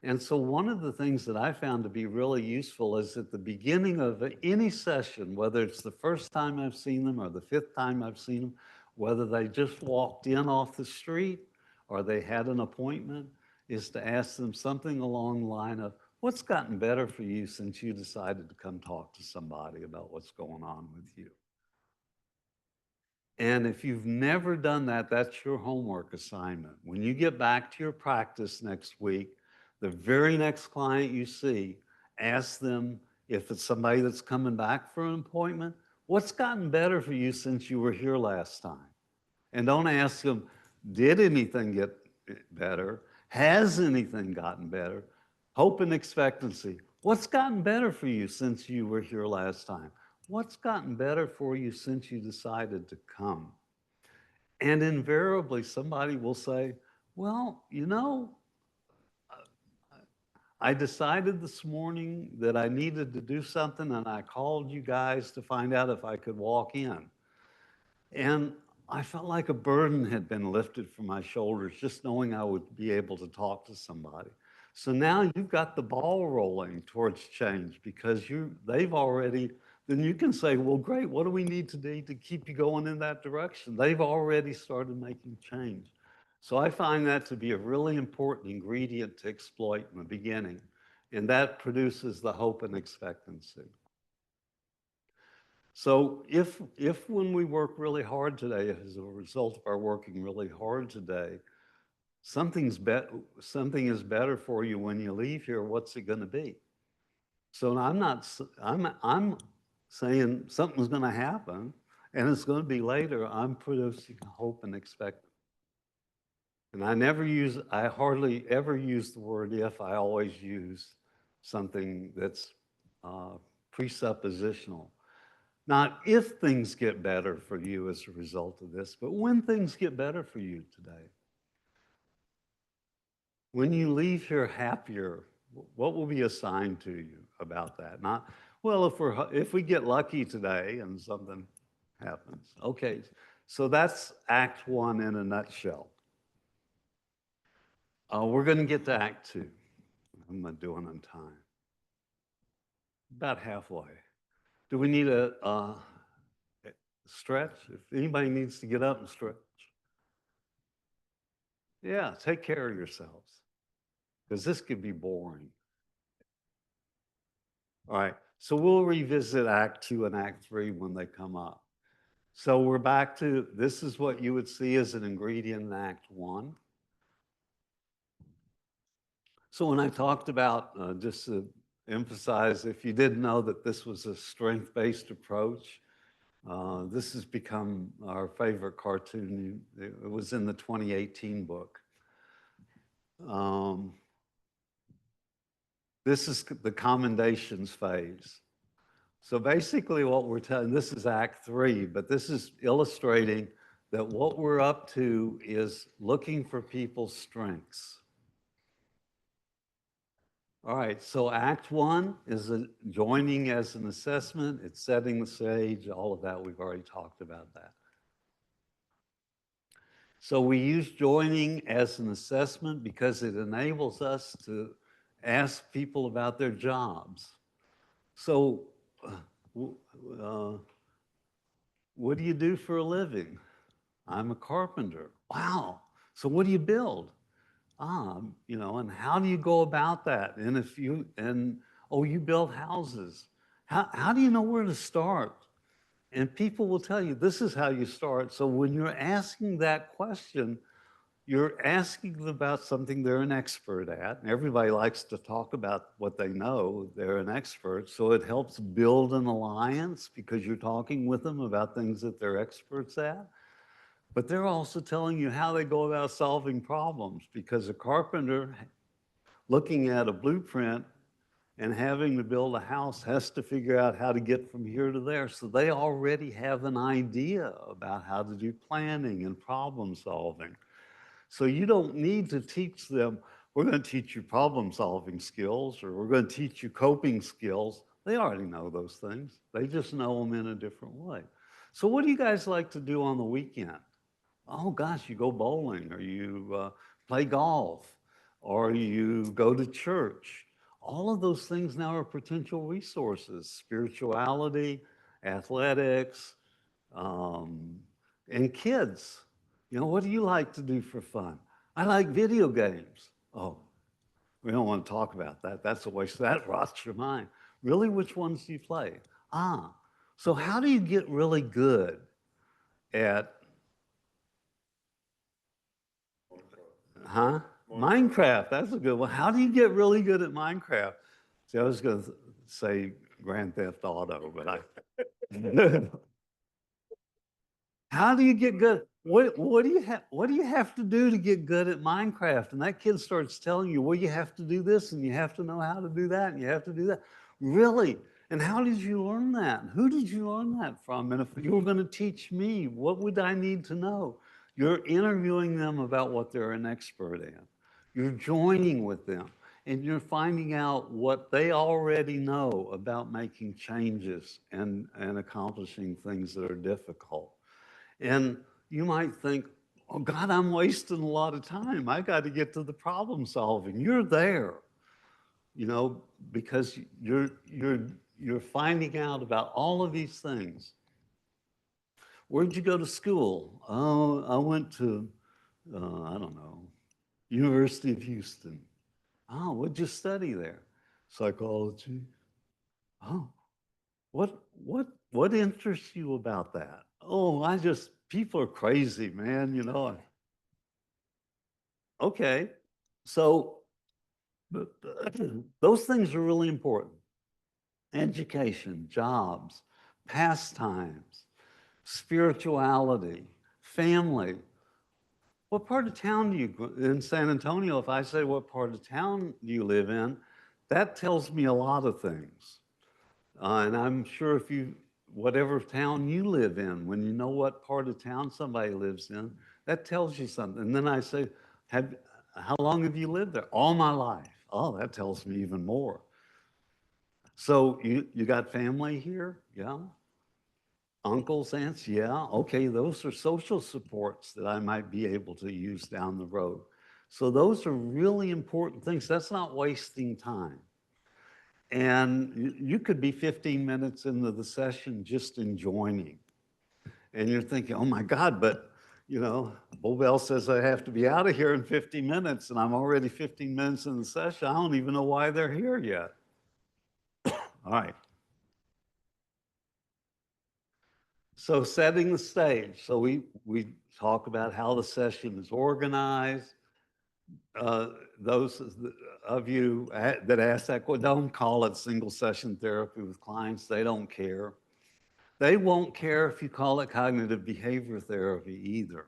And so one of the things that I found to be really useful is at the beginning of any session, whether it's the first time I've seen them or the fifth time I've seen them, whether they just walked in off the street or they had an appointment, is to ask them something along the line of, what's gotten better for you since you decided to come talk to somebody about what's going on with you? And if you've never done that, that's your homework assignment. When you get back to your practice next week, the very next client you see, ask them, if it's somebody that's coming back for an appointment, what's gotten better for you since you were here last time? And don't ask them, did anything get better? Has anything gotten better? Hope and expectancy. What's gotten better for you since you were here last time? What's gotten better for you since you decided to come? And invariably, somebody will say, well, you know, I decided this morning that I needed to do something and I called you guys to find out if I could walk in. And I felt like a burden had been lifted from my shoulders just knowing I would be able to talk to somebody. So now you've got the ball rolling towards change because they've already, then you can say, well, great, what do we need to do to keep you going in that direction? They've already started making change. So I find that to be a really important ingredient to exploit in the beginning, and that produces the hope and expectancy. So if when we work really hard today, as a result of our working really hard today, something is better for you when you leave here, what's it going to be? So I'm saying something's going to happen and it's going to be later. I'm producing hope and expectancy. And I hardly ever use the word if. I always use something that's presuppositional. Not if things get better for you as a result of this, but when things get better for you today. When you leave here happier, what will be assigned to you about that? Not, well, if we get lucky today and something happens. Okay, so that's Act 1 in a nutshell. We're going to get to Act 2. I'm not doing on time. About halfway. Do we need a stretch? If anybody needs to get up and stretch. Yeah, take care of yourselves, because this could be boring. All right, so we'll revisit Act 2 and Act 3 when they come up. So we're back to, this is what you would see as an ingredient in Act 1. So when I talked about, just to emphasize, if you didn't know that this was a strength-based approach, This has become our favorite cartoon. It was in the 2018 book. This is the commendations phase. So basically what we're telling, this is Act 3, but this is illustrating that what we're up to is looking for people's strengths. All right, so Act 1 is joining as an assessment. It's setting the stage, all of that. We've already talked about that. So we use joining as an assessment because it enables us to ask people about their jobs. So what do you do for a living? I'm a carpenter. Wow. So what do you build? You know, and how do you go about that? And if you, oh, you build houses. How do you know where to start? And people will tell you, this is how you start. So when you're asking that question, you're asking them about something they're an expert at. And everybody likes to talk about what they know. They're an expert. So it helps build an alliance because you're talking with them about things that they're experts at. But they're also telling you how they go about solving problems, because a carpenter looking at a blueprint and having to build a house has to figure out how to get from here to there. So they already have an idea about how to do planning and problem solving. So you don't need to teach them, we're going to teach you problem solving skills, or we're going to teach you coping skills. They already know those things. They just know them in a different way. So what do you guys like to do on the weekend? Oh gosh, you go bowling, or you play golf, or you go to church. All of those things now are potential resources: spirituality, athletics, and kids. You know, what do you like to do for fun? I like video games. Oh, we don't want to talk about that. That's a waste. That rots your mind. Really, which ones do you play? So how do you get really good at Minecraft, that's a good one. How do you get really good at Minecraft? See, I was going to say Grand Theft Auto, but I. How do you get good? What do you have to do to get good at Minecraft? And that kid starts telling you, well, you have to do this, and you have to know how to do that, and you have to do that. Really? And how did you learn that? Who did you learn that from? And if you were going to teach me, what would I need to know? You're interviewing them about what they're an expert in. You're joining with them, and you're finding out what they already know about making changes and accomplishing things that are difficult. And you might think, oh God, I'm wasting a lot of time. I got to get to the problem solving. You're there, you know, because you're finding out about all of these things. Where'd you go to school? Oh, I went to, I don't know, University of Houston. Oh, what'd you study there? Psychology. Oh, what interests you about that? Oh, people are crazy, man, you know. Okay, so those things are really important. Education, jobs, pastimes, spirituality, family. What part of town do you in San Antonio? If I say what part of town do you live in, that tells me a lot of things. And I'm sure if you, whatever town you live in, when you know what part of town somebody lives in, that tells you something. And then I say, how long have you lived there? All my life. Oh, that tells me even more. So you got family here? Yeah. Uncles, aunts? Yeah. Okay, those are social supports that I might be able to use down the road. So those are really important things. That's not wasting time. And you could be 15 minutes into the session just enjoying. And you're thinking, oh my God, but you know, Bobel says I have to be out of here in 50 minutes, and I'm already 15 minutes in the session. I don't even know why they're here yet. All right. So setting the stage. So we talk about how the session is organized. Those of you that ask that, don't call it single session therapy with clients. They don't care. They won't care if you call it cognitive behavior therapy either.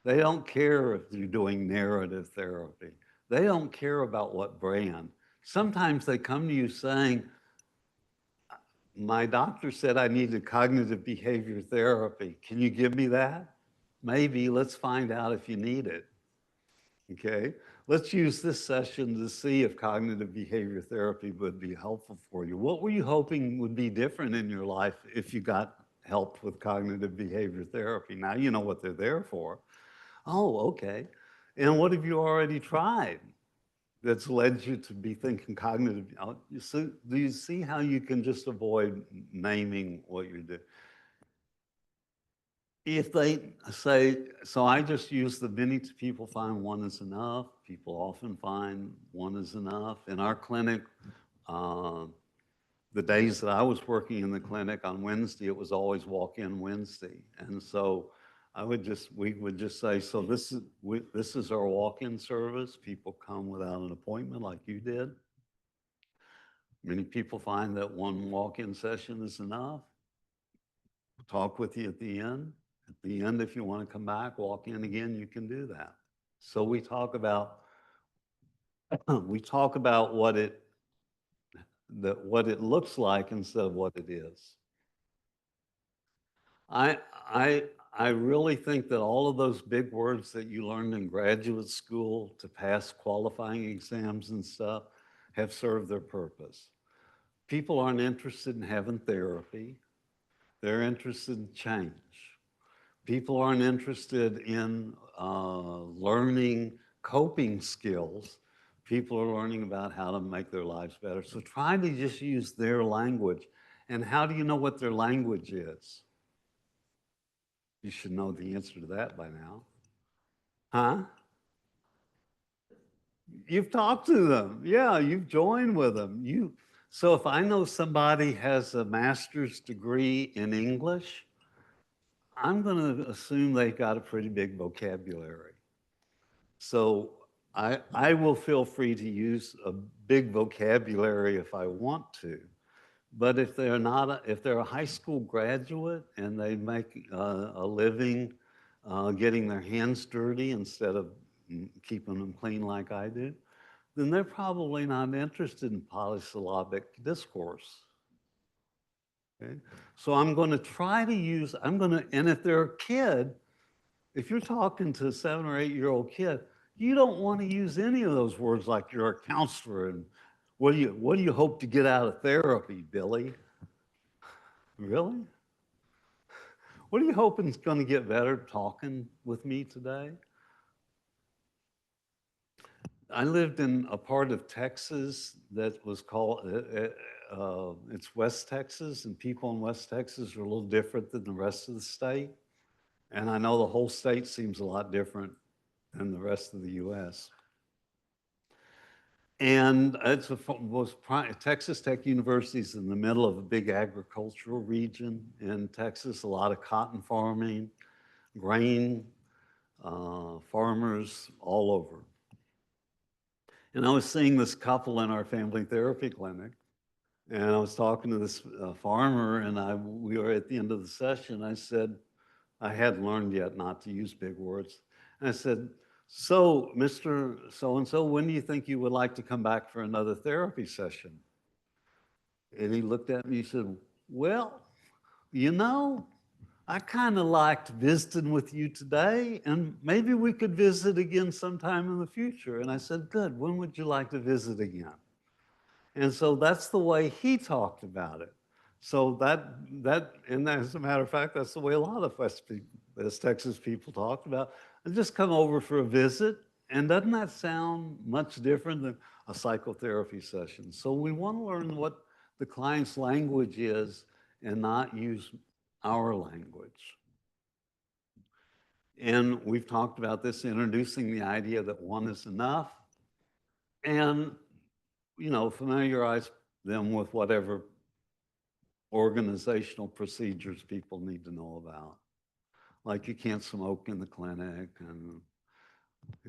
They don't care if you're doing narrative therapy. They don't care about what brand. Sometimes they come to you saying, my doctor said I needed cognitive behavior therapy. Can you give me that? Maybe. Let's find out if you need it. Okay? Let's use this session to see if cognitive behavior therapy would be helpful for you. What were you hoping would be different in your life if you got help with cognitive behavior therapy? Now you know what they're there for. Oh, okay. And what have you already tried that's led you to be thinking cognitive? Do you see how you can just avoid naming what you're doing? If they say, so I just use the many people find one is enough. People often find one is enough. In our clinic, uh, the days that I was working in the clinic on Wednesday, it was always walk-in Wednesday. And so we would just say, so this is our walk-in service. People come without an appointment like you did. Many people find that one walk-in session is enough. Talk with you at the end. At the end, if you want to come back, walk in again, you can do that. So we talk about what it looks like instead of what it is. I I really think that all of those big words that you learned in graduate school to pass qualifying exams and stuff have served their purpose. People aren't interested in having therapy. They're interested in change. People aren't interested in learning coping skills. People are learning about how to make their lives better. So try to just use their language. And how do you know what their language is? You should know the answer to that by now. Huh? You've talked to them. Yeah, you've joined with them. So if I know somebody has a master's degree in English, I'm going to assume they've got a pretty big vocabulary. So I will feel free to use a big vocabulary if I want to. But if they're a high school graduate and they make a living getting their hands dirty instead of keeping them clean like I do, then they're probably not interested in polysyllabic discourse. Okay? So I'm going to try to use, and if they're a kid, if you're talking to a 7 or 8-year-old kid, you don't want to use any of those words like you're a counselor and what do you hope to get out of therapy, Billy? Really? What are you hoping is going to get better talking with me today? I lived in a part of Texas that was called, it's West Texas, and people in West Texas are a little different than the rest of the state. And I know the whole state seems a lot different than the rest of the US. And Texas Tech University is in the middle of a big agricultural region in Texas, a lot of cotton farming, grain, farmers all over. And I was seeing this couple in our family therapy clinic, and I was talking to this farmer, and we were at the end of the session. I said, I hadn't learned yet not to use big words. And I said, so, Mr. So-and-so, when do you think you would like to come back for another therapy session? And he looked at me and said, well, I kind of liked visiting with you today, and maybe we could visit again sometime in the future. And I said, good, when would you like to visit again? And so that's the way he talked about it. So and as a matter of fact, that's the way a lot of West Texas people talked about. And just come over for a visit. And doesn't that sound much different than a psychotherapy session? So we want to learn what the client's language is and not use our language. And we've talked about this, introducing the idea that one is enough. And, familiarize them with whatever organizational procedures people need to know about. Like you can't smoke in the clinic and,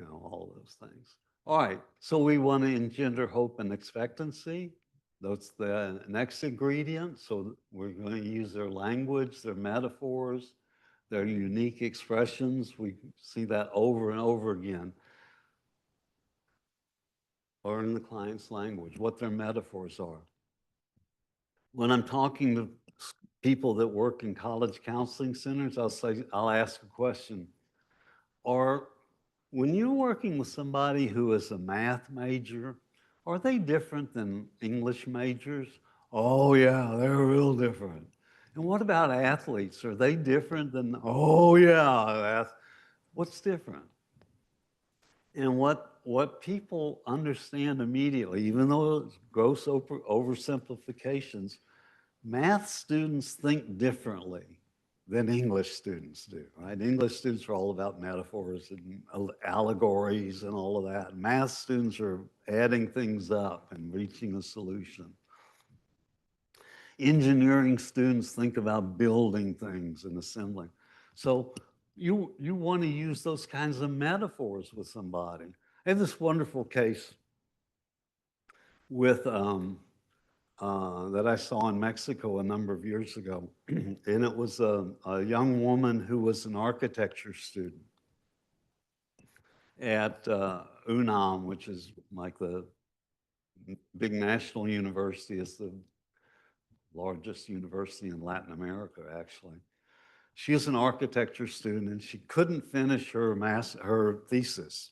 all those things. All right, so we want to engender hope and expectancy. That's the next ingredient. So we're going to use their language, their metaphors, their unique expressions. We see that over and over again. Learn the client's language, what their metaphors are. When I'm talking to people that work in college counseling centers, I'll ask a question. Or when you're working with somebody who is a math major, are they different than English majors? Oh yeah, they're real different. And what about athletes? Are they different than, oh yeah, what's different? And what people understand immediately, even though it's gross oversimplifications, math students think differently than English students do, right? English students are all about metaphors and allegories and all of that. Math students are adding things up and reaching a solution. Engineering students think about building things and assembling. So you want to use those kinds of metaphors with somebody. I have this wonderful case with that I saw in Mexico a number of years ago. And it was a young woman who was an architecture student at UNAM, which is like the big national university. It's the largest university in Latin America, actually. She was an architecture student and she couldn't finish her thesis.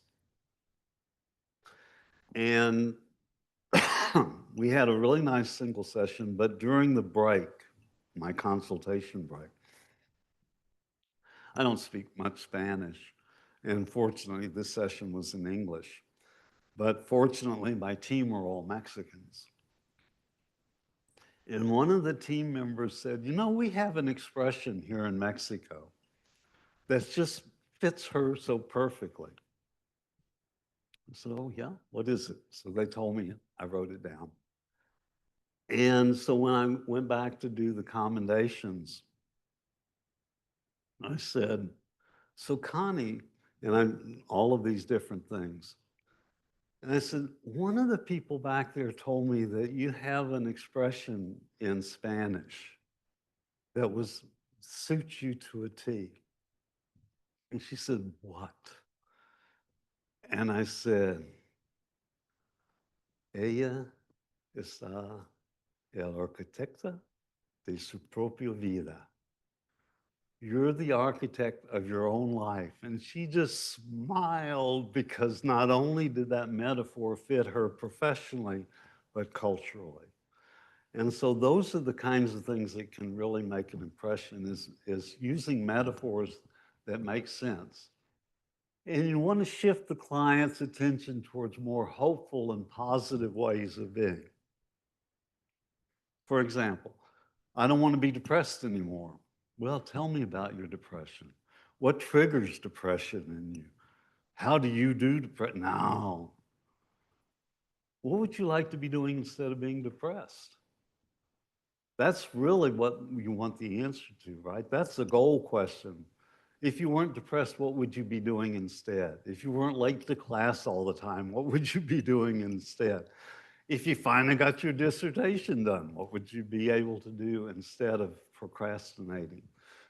And we had a really nice single session, but during the break, my consultation break, I don't speak much Spanish. And fortunately, this session was in English. But fortunately, my team were all Mexicans. And one of the team members said, you know, we have an expression here in Mexico that just fits her so perfectly. I said, oh, yeah, what is it? So they told me, I wrote it down. And so when I went back to do the commendations, I said, so Connie, and I'm all of these different things. And I said, one of the people back there told me that you have an expression in Spanish that suits you to a T. And she said, what? And I said, ella está el arquitecta de su propia vida. You're the architect of your own life. And she just smiled because not only did that metaphor fit her professionally, but culturally. And so those are the kinds of things that can really make an impression is using metaphors that make sense. And you want to shift the client's attention towards more hopeful and positive ways of being. For example, I don't want to be depressed anymore. Well, tell me about your depression. What triggers depression in you? How do you do depression? No. What would you like to be doing instead of being depressed? That's really what you want the answer to, right? That's the goal question. If you weren't depressed, what would you be doing instead? If you weren't late to class all the time, what would you be doing instead? If you finally got your dissertation done, what would you be able to do instead of procrastinating?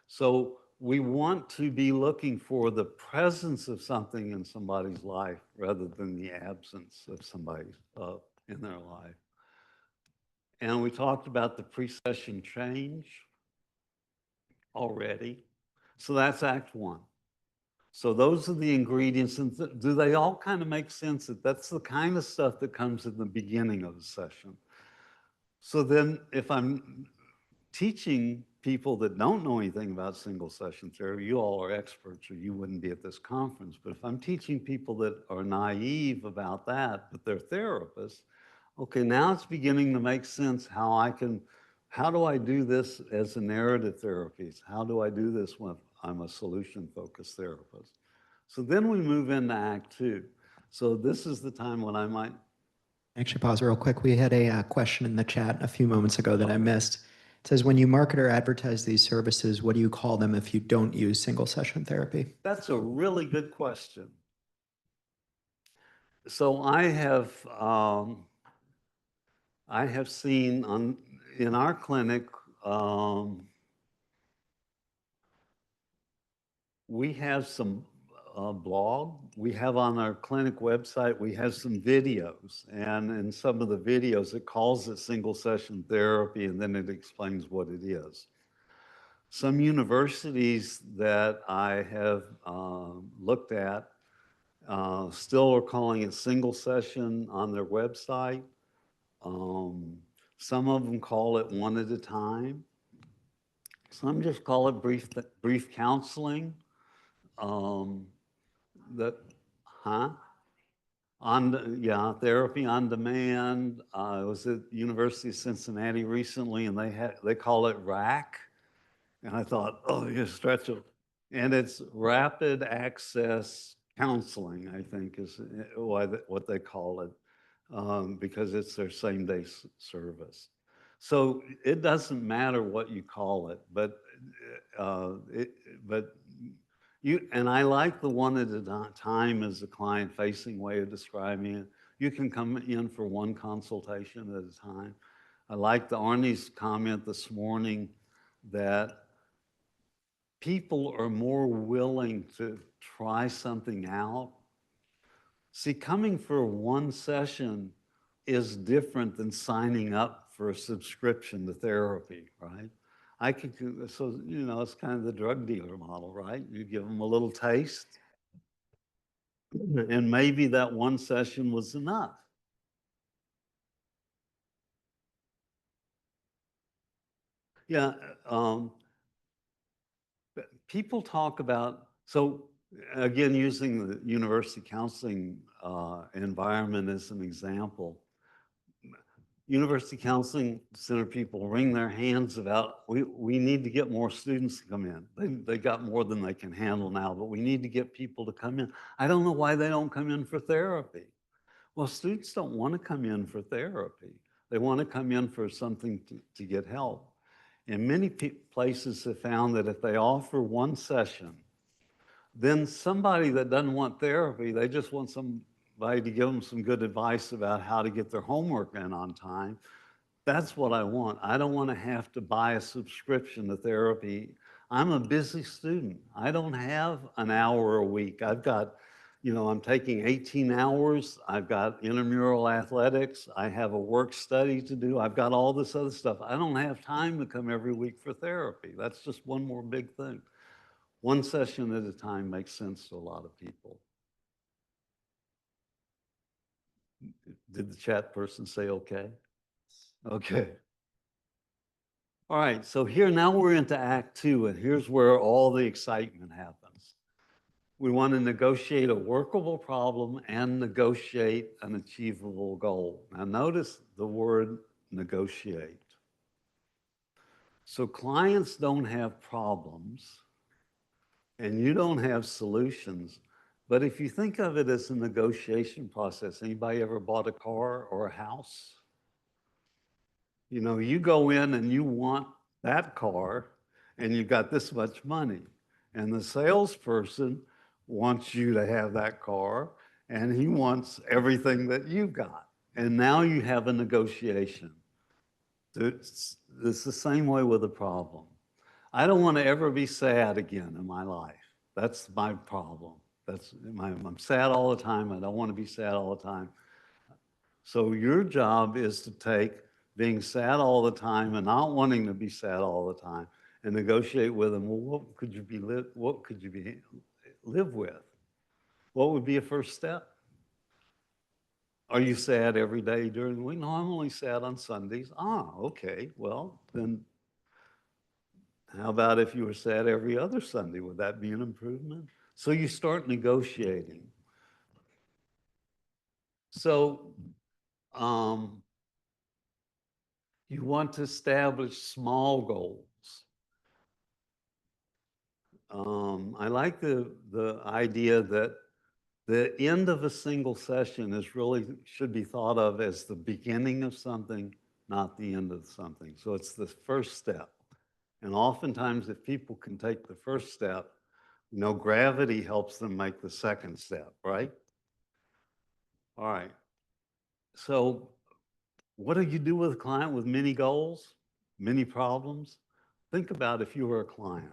So we want to be looking for the presence of something in somebody's life rather than the absence of somebody in their life. And we talked about the pre-session change already. So that's Act 1. So those are the ingredients. And do they all kind of make sense that that's the kind of stuff that comes in the beginning of the session? So then if I'm teaching people that don't know anything about single session therapy, you all are experts or you wouldn't be at this conference. But if I'm teaching people that are naive about that, but they're therapists, okay, now it's beginning to make sense how do I do this as a narrative therapist? How do I do this when I'm a solution-focused therapist? So then we move into Act 2. So this is the time when I might.
Actually, pause real quick. We had a question in the chat a few moments ago that I missed. It says, when you market or advertise these services, what do you call them if you don't use single session therapy?
That's a really good question. So I I have seen in our clinic, we have some blog. We have on our clinic website, we have some videos. And in some of the videos, it calls it single session therapy, and then it explains what it is. Some universities that I have looked at still are calling it single session on their website. Some of them call it one at a time. Some just call it brief counseling. That, huh? Yeah, therapy on demand. I was at University of Cincinnati recently, and they call it RAC. And I thought, oh, you stretch it. And it's rapid access counseling, I think, is what they call it, because it's their same-day service. So it doesn't matter what you call it, but and I like the one at a time as a client-facing way of describing it. You can come in for one consultation at a time. I like the Arnie's comment this morning that people are more willing to try something out. See, coming for one session is different than signing up for a subscription to therapy, right? So, it's kind of the drug dealer model, right? You give them a little taste, and maybe that one session was enough. Yeah, people talk about, so again, using the university counseling environment as an example, University Counseling Center people wring their hands about, we need to get more students to come in. They got more than they can handle now, but we need to get people to come in. I don't know why they don't come in for therapy. Well, students don't want to come in for therapy. They want to come in for something to get help. And many places have found that if they offer one session, then somebody that doesn't want therapy, they just want somebody to give them some good advice about how to get their homework in on time. That's what I want. I don't want to have to buy a subscription to therapy. I'm a busy student. I don't have an hour a week. I've got, I'm taking 18 hours. I've got intramural athletics. I have a work study to do. I've got all this other stuff. I don't have time to come every week for therapy. That's just one more big thing. One session at a time makes sense to a lot of people. Did the chat person say okay? Okay. All right, so now we're into Act 2, and here's where all the excitement happens. We want to negotiate a workable problem and negotiate an achievable goal. Now notice the word negotiate. So clients don't have problems, and you don't have solutions. But if you think of it as a negotiation process, anybody ever bought a car or a house? You go in and you want that car, and you got this much money. And the salesperson wants you to have that car, and he wants everything that you've got. And now you have a negotiation. It's the same way with a problem. I don't want to ever be sad again in my life. That's my problem. I'm sad all the time. I don't want to be sad all the time. So your job is to take being sad all the time and not wanting to be sad all the time and negotiate with them. Well, what could you live with? What would be a first step? Are you sad every day during the week? No, I'm only sad on Sundays. Okay. Well, then how about if you were sad every other Sunday? Would that be an improvement? So you start negotiating. So you want to establish small goals. I like the idea that the end of a single session should be thought of as the beginning of something, not the end of something. So it's the first step. And oftentimes, if people can take the first step, gravity helps them make the second step, right? All right. So What do you do with a client with many goals, many problems? Think about if you were a client.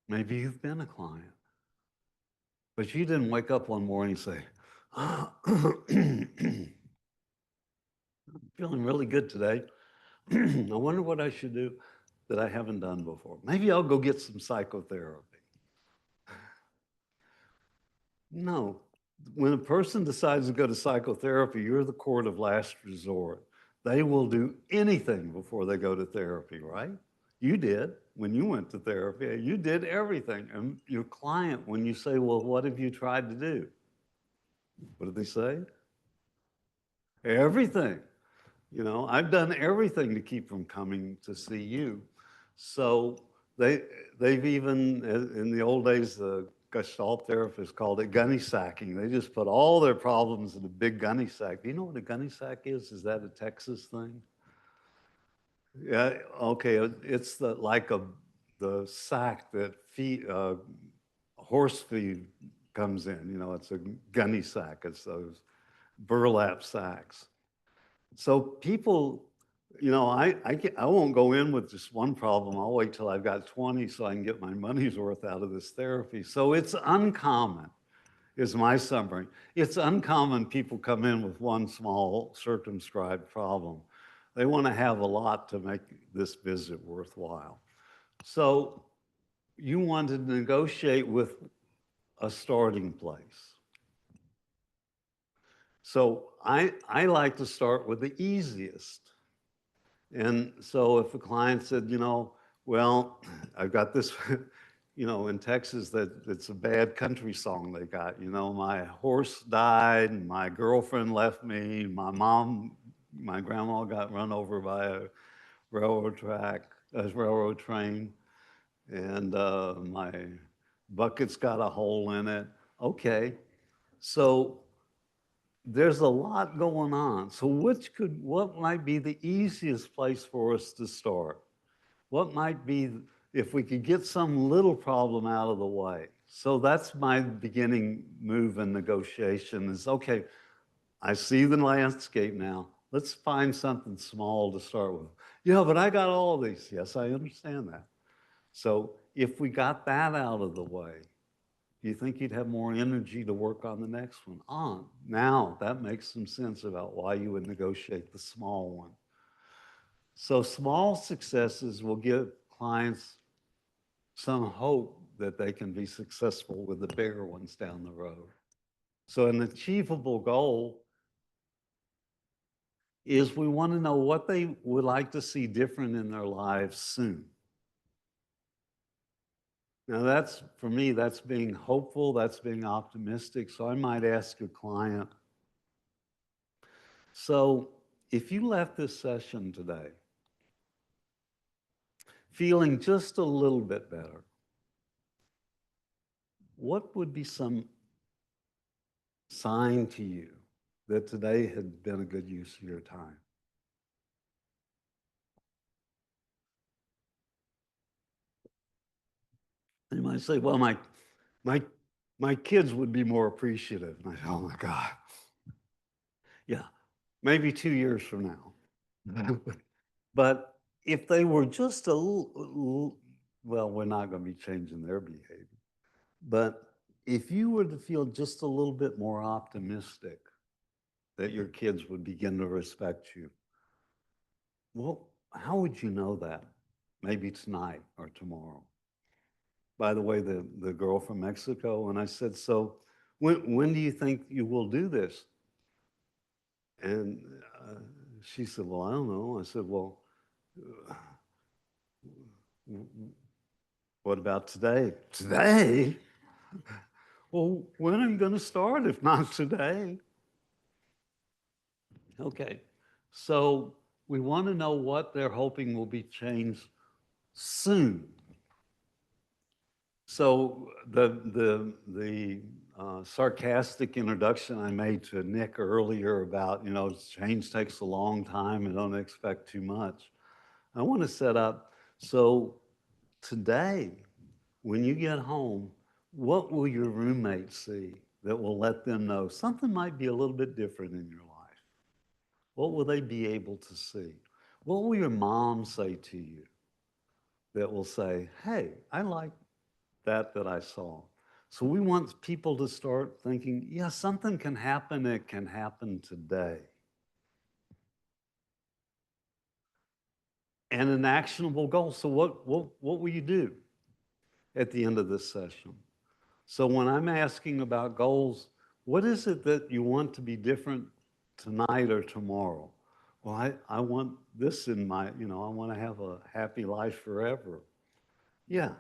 Maybe you've been a client, but you didn't wake up one morning and say, I'm feeling really good today. I wonder what I should do that I haven't done before. Maybe I'll go get some psychotherapy. No. When a person decides to go to psychotherapy, you're the court of last resort. They will do anything before they go to therapy, right? You did when you went to therapy. You did everything. And your client, when you say, well, what have you tried to do? What do they say? Everything. You know, I've done everything to keep from coming to see you. So they've even, in the old days, the Gestalt therapists called it gunny sacking. They just put all their problems in a big gunny sack. Do you know what a gunny sack is? Is that a Texas thing? Yeah, okay, it's the sack that horse feed comes in, you know, it's a gunny sack. It's those burlap sacks. So people, you know, I won't go in with just one problem. I'll wait till I've got 20 so I can get my money's worth out of this therapy. So it's uncommon, is my summary. It's uncommon people come in with one small circumscribed problem. They want to have a lot to make this visit worthwhile. So you want to negotiate with a starting place. So I like to start with the easiest. And so if a client said, you know, well, I've got this, you know, in Texas, that it's a bad country song they got, you know, my horse died and my girlfriend left me, my grandma got run over by a railroad train, and my bucket's got a hole in it. Okay, so there's a lot going on. So what might be the easiest place for us to start? What might be, if we could get some little problem out of the way? So that's my beginning move in negotiation is, okay, I see the landscape now. Let's find something small to start with. Yeah, but I got all these. Yes, I understand that. So if we got that out of the way, do you think you'd have more energy to work on the next one? Now that makes some sense about why you would negotiate the small one. So small successes will give clients some hope that they can be successful with the bigger ones down the road. So an achievable goal is we want to know what they would like to see different in their lives soon. Now that's, for me, that's being hopeful, that's being optimistic. So I might ask a client, so if you left this session today feeling just a little bit better, what would be some sign to you that today had been a good use of your time? And you might say, well, my, my kids would be more appreciative. And I say, oh my God. Yeah, maybe 2 years from now. But if they were just a little, well, we're not going to be changing their behavior. But if you were to feel just a little bit more optimistic that your kids would begin to respect you, well, how would you know that? Maybe tonight or tomorrow. By the way, the girl from Mexico, and I said, so when do you think you will do this? And she said, well, I don't know. I said, well, what about today? Today? Well, when are you going to start if not today? Okay, so we want to know what they're hoping will be changed soon. So the sarcastic introduction I made to Nick earlier about, you know, change takes a long time and don't expect too much. I want to set up, so today, when you get home, what will your roommates see that will let them know something might be a little bit different in your life? What will they be able to see? What will your mom say to you that will say, hey, I like that I saw? So we want people to start thinking, yeah, something can happen. It can happen today. And an actionable goal. So what will you do at the end of this session? So when I'm asking about goals, what is it that you want to be different tonight or tomorrow? Well, I want this in my, I want to have a happy life forever. Yeah,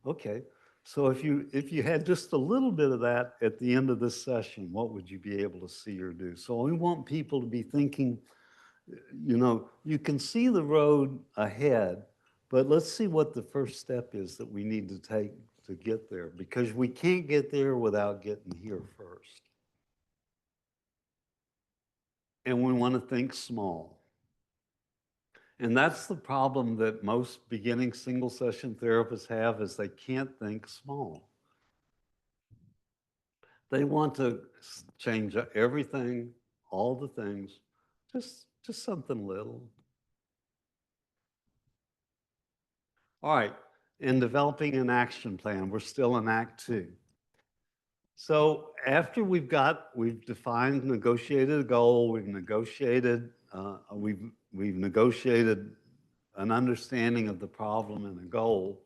okay. So if you had just a little bit of that at the end of this session, what would you be able to see or do? So we want people to be thinking, you can see the road ahead, but let's see what the first step is that we need to take to get there, because we can't get there without getting here first. And we want to think small. And that's the problem that most beginning single session therapists have, is they can't think small. They want to change everything, all the things, just something little. All right, in developing an action plan, we're still in Act 2. So after we've defined, negotiated a goal, we've negotiated an understanding of the problem and a goal,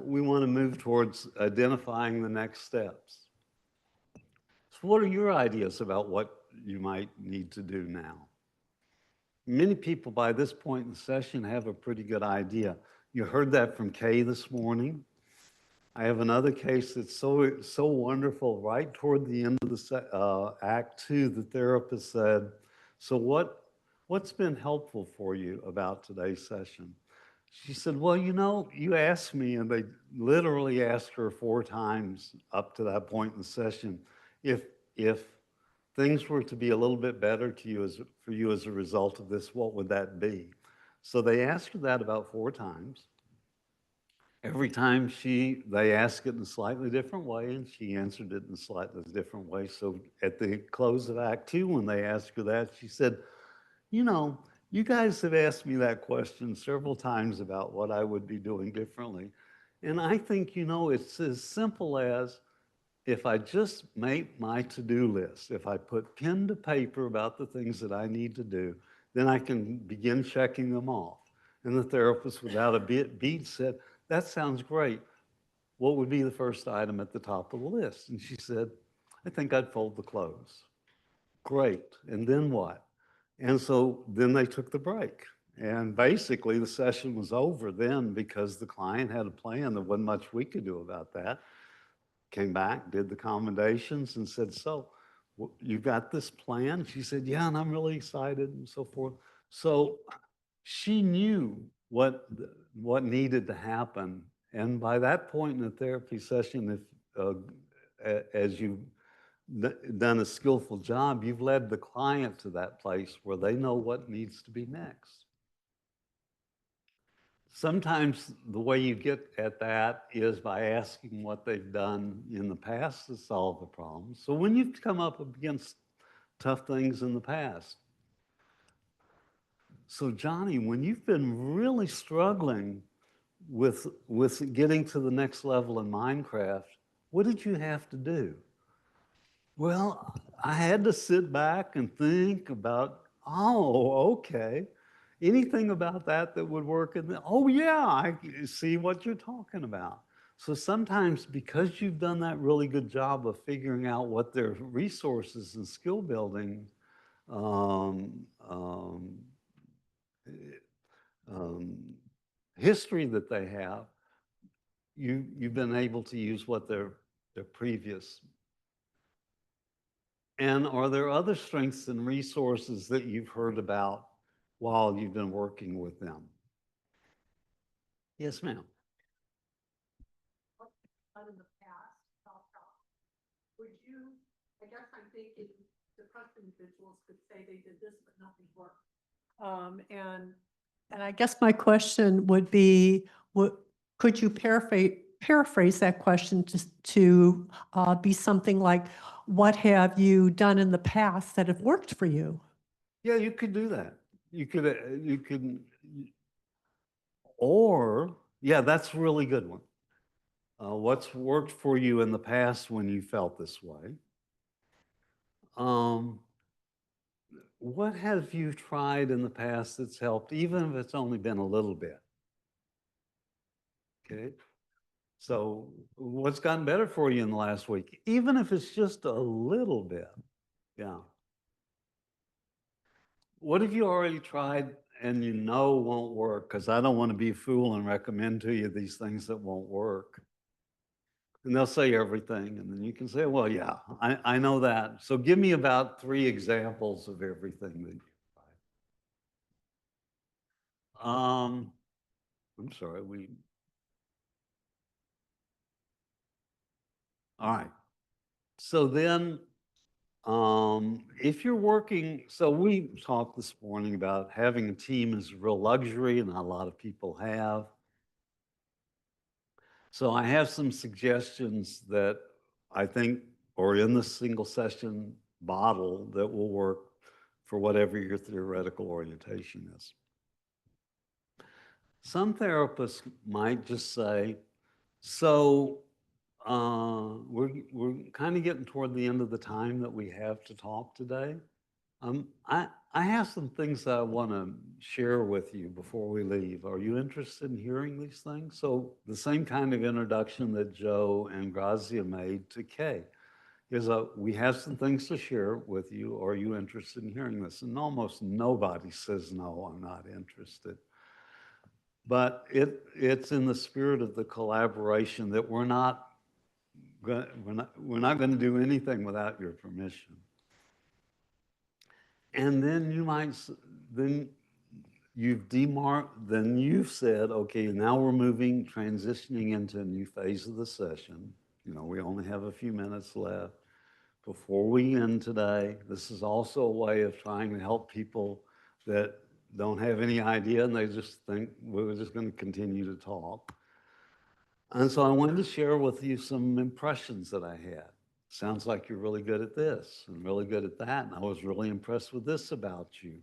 we want to move towards identifying the next steps. So what are your ideas about what you might need to do now? Many people by this point in the session have a pretty good idea. You heard that from Kay this morning. I have another case that's so wonderful. Right toward the end of the Act 2, the therapist said, so what's been helpful for you about today's session? She said, well, you asked me, and they literally asked her 4 times up to that point in the session, if things were to be a little bit better for you as a result of this, what would that be? So they asked her that about 4 times. Every time they asked it in a slightly different way, and she answered it in a slightly different way. So at the close of Act 2, when they asked her that, she said, you guys have asked me that question several times about what I would be doing differently. And I think, it's as simple as, if I just make my to-do list, if I put pen to paper about the things that I need to do, then I can begin checking them off. And the therapist, without a beat, said, that sounds great. What would be the first item at the top of the list? And she said, I think I'd fold the clothes. Great. And then what? And so then they took the break. And basically the session was over then, because the client had a plan. There wasn't much we could do about that. Came back, did the commendations, and said, so you got this plan? She said, yeah, and I'm really excited, and so forth. So she knew what needed to happen. And by that point in the therapy session, as you've done a skillful job, you've led the client to that place where they know what needs to be next. Sometimes the way you get at that is by asking what they've done in the past to solve the problem. So when you've come up against tough things in the past, so Johnny, when you've been really struggling with getting to the next level in Minecraft, what did you have to do? Well, I had to sit back and think about, oh, okay. Anything about that would work? Oh, yeah, I see what you're talking about. So sometimes, because you've done that really good job of figuring out what their resources and skill building history that they have, you've been able to use what their previous. And are there other strengths and resources that you've heard about while you've been working with them? Yes, ma'am.
In the past, would you, I guess I'm thinking depressed individuals could say they did this, but nothing worked.
And I guess my question would be, could you paraphrase that question to be something like, what have you done in the past that have worked for you?
Yeah, you could do that. Or, yeah, that's a really good one. What's worked for you in the past when you felt this way? What have you tried in the past that's helped, even if it's only been a little bit? Okay. So what's gotten better for you in the last week, even if it's just a little bit? Yeah. What have you already tried and you know won't work? Because I don't want to be a fool and recommend to you these things that won't work. And they'll say everything, and then you can say, well, yeah, I know that. So give me about 3 examples of everything that you tried. I'm sorry, all right. So then, if you're working, so we talked this morning about having a team is a real luxury, and not a lot of people have. So I have some suggestions that I think are in the single session bottle that will work for whatever your theoretical orientation is. Some therapists might just say, so we're kind of getting toward the end of the time that we have to talk today. I have some things that I want to share with you before we leave. Are you interested in hearing these things? So the same kind of introduction that Joe and Grazia made to Kay is we have some things to share with you. Are you interested in hearing this? And almost nobody says, no, I'm not interested. But it's in the spirit of the collaboration that we're not going to do anything without your permission. And then then you've said, okay, now we're transitioning into a new phase of the session. You know, we only have a few minutes left before we end today. This is also a way of trying to help people that don't have any idea and they just think we're just going to continue to talk. And so I wanted to share with you some impressions that I had. Sounds like you're really good at this and really good at that. And I was really impressed with this about you.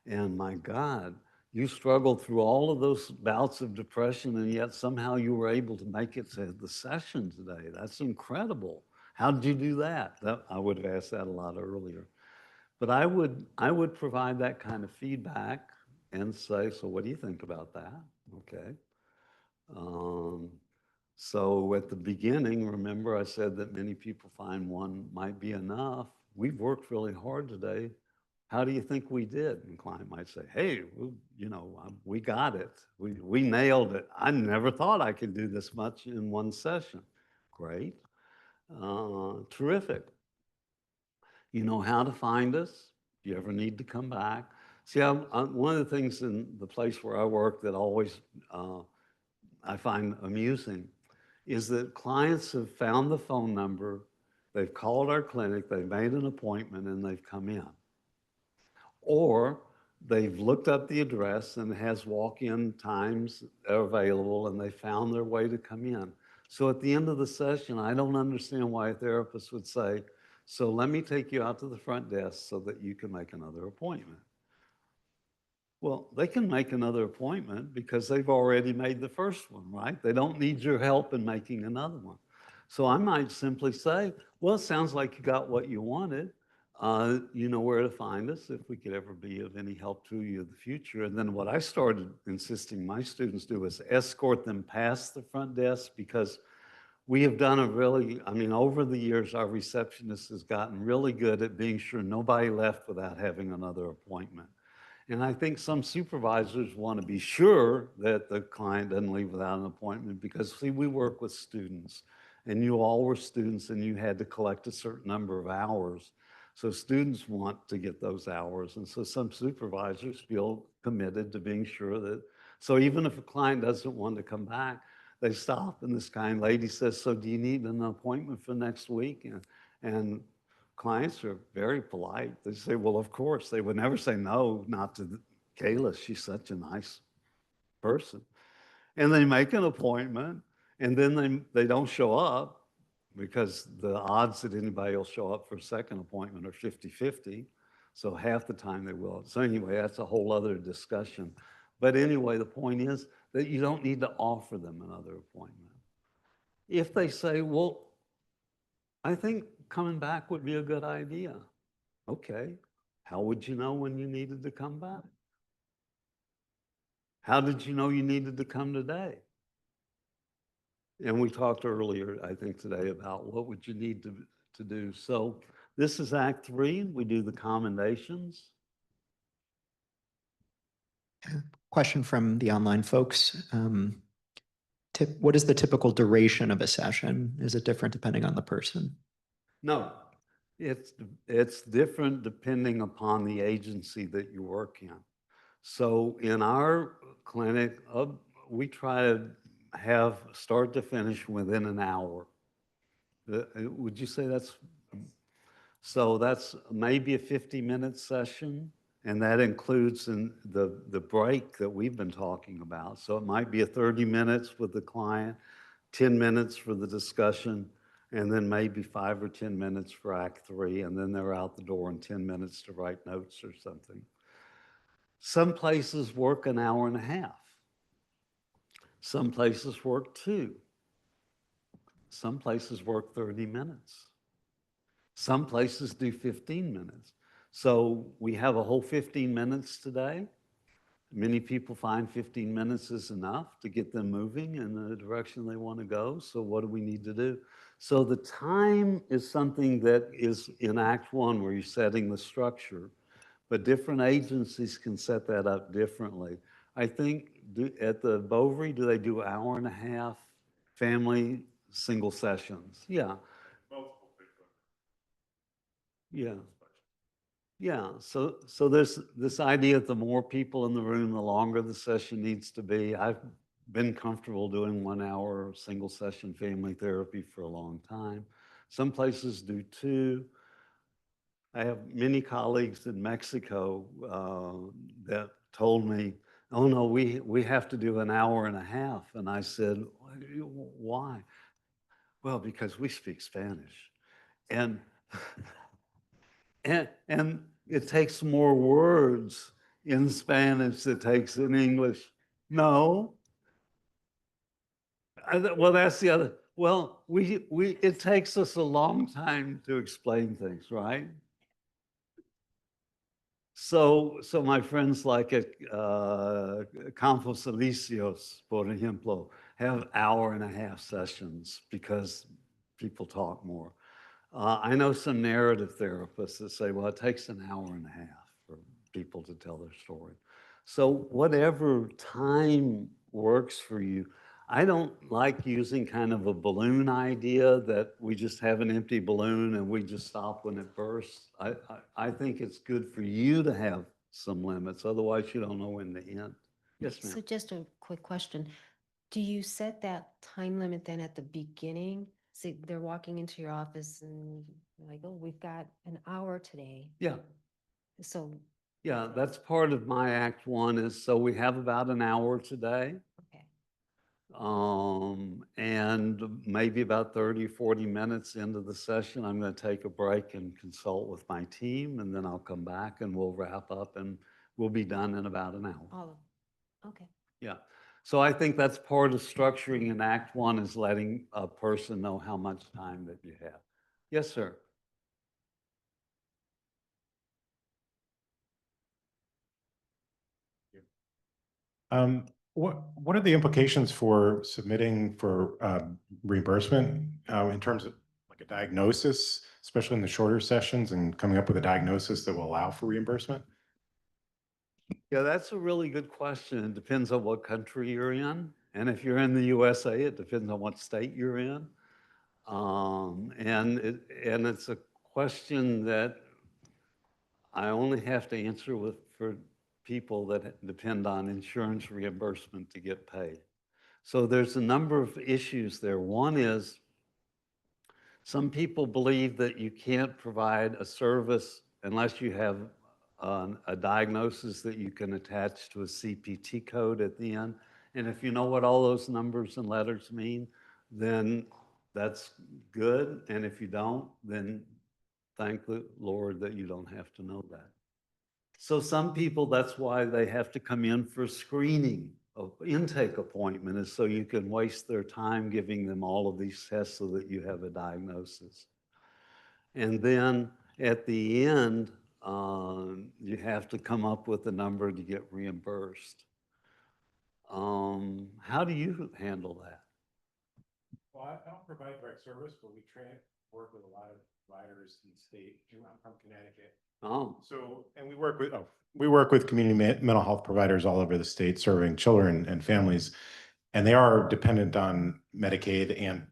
And my God, you struggled through all of those bouts of depression, and yet somehow you were able to make it to the session today. That's incredible. How did you do that? I would have asked that a lot earlier. But I would provide that kind of feedback and say, so what do you think about that? Okay. So at the beginning, remember I said that many people find one might be enough. We've worked really hard today. How do you think we did? And the client might say, hey, we got it. We nailed it. I never thought I could do this much in one session. Great. Terrific. You know how to find us. If you ever need to come back. See, one of the things in the place where I work that always I find amusing is that clients have found the phone number, they've called our clinic, they've made an appointment, and they've come in. Or they've looked up the address and it has walk-in times available and they found their way to come in. So at the end of the session, I don't understand why a therapist would say, so let me take you out to the front desk so that you can make another appointment. Well, they can make another appointment because they've already made the first one, right? They don't need your help in making another one. So I might simply say, well, it sounds like you got what you wanted. You know where to find us if we could ever be of any help to you in the future. And then what I started insisting my students do is escort them past the front desk, because we have done over the years, our receptionist has gotten really good at being sure nobody left without having another appointment. And I think some supervisors want to be sure that the client doesn't leave without an appointment, because, see, we work with students, and you all were students, and you had to collect a certain number of hours. So students want to get those hours. And so some supervisors feel committed to being sure that, so even if a client doesn't want to come back, they stop, and this kind lady says, so do you need an appointment for next week? And clients are very polite. They say, well, of course. They would never say no, not to Kayla. She's such a nice person. And they make an appointment, and then they don't show up. because the odds that anybody will show up for a second appointment are 50-50. So half the time they will. So anyway, that's a whole other discussion. But anyway, the point is that you don't need to offer them another appointment. If they say, well, I think coming back would be a good idea. Okay, how would you know when you needed to come back? How did you know you needed to come today? And we talked earlier, I think today, about what would you need to do. So this is Act 3. We do the commendations.
Question from the online folks. What is the typical duration of a session? Is it different depending on the person?
No, it's different depending upon the agency that you work in. So in our clinic, we try to have start to finish within an hour. Would you say that's, so that's maybe a 50-minute session, and that includes in the break that we've been talking about. So it might be a 30 minutes with the client, 10 minutes for the discussion, and then maybe 5 or 10 minutes for Act 3, and then they're out the door in 10 minutes to write notes or something. Some places work an hour and a half. Some places work 2. Some places work 30 minutes. Some places do 15 minutes. So we have a whole 15 minutes today. Many people find 15 minutes is enough to get them moving in the direction they want to go. So what do we need to do? So the time is something that is in Act 1 where you're setting the structure, but different agencies can set that up differently. I think at the Bovary, do they do hour and a half family single sessions? Yeah. Yeah. Yeah, so there's this idea that the more people in the room, the longer the session needs to be. I've been comfortable doing 1 hour single session family therapy for a long time. Some places do 2. I have many colleagues in Mexico that told me, oh no, we have to do an hour and a half. And I said, why? Well, because we speak Spanish. And And it takes more words in Spanish than it takes in English. No. Well, that's the other. Well, it takes us a long time to explain things, right? So my friends like at Campos Elíseos, por ejemplo, have hour and a half sessions because people talk more. I know some narrative therapists that say, well, it takes an hour and a half for people to tell their story. So whatever time works for you. I don't like using kind of a balloon idea that we just have an empty balloon and we just stop when it bursts. I think it's good for you to have some limits. Otherwise, you don't know when to end. Yes, ma'am.
So just a quick question. Do you set that time limit then at the beginning? So they're walking into your office and you're like, oh, we've got an hour today.
Yeah.
So,
Yeah, that's part of my Act 1 is, so we have about an hour today.
okay.
And maybe about 30, 40 minutes into the session, I'm going to take a break and consult with my team, and then I'll come back and we'll wrap up and we'll be done in about an hour.
All of, okay.
Yeah. So I think that's part of structuring an Act 1 is letting a person know how much time that you have. Yes, sir.
What are the implications for submitting for reimbursement in terms of like a diagnosis, especially in the shorter sessions and coming up with a diagnosis that will allow for reimbursement?
Yeah, that's a really good question. It depends on what country you're in. And if you're in the USA, it depends on what state you're in. And it's a question that I only have to answer for people that depend on insurance reimbursement to get paid. So there's a number of issues there. One is some people believe that you can't provide a service unless you have a diagnosis that you can attach to a CPT code at the end. And if you know what all those numbers and letters mean, then that's good. And if you don't, then thank the Lord that you don't have to know that. So some people, that's why they have to come in for screening, of intake appointment, is so you can waste their time giving them all of these tests so that you have a diagnosis. And then at the end, you have to come up with a number to get reimbursed. How do you handle that?
Well, I don't provide direct service, but we work with a lot of providers in the state. I'm from Connecticut.
Oh,
So, and we work with community mental health providers all over the state, serving children and families, and they are dependent on Medicaid and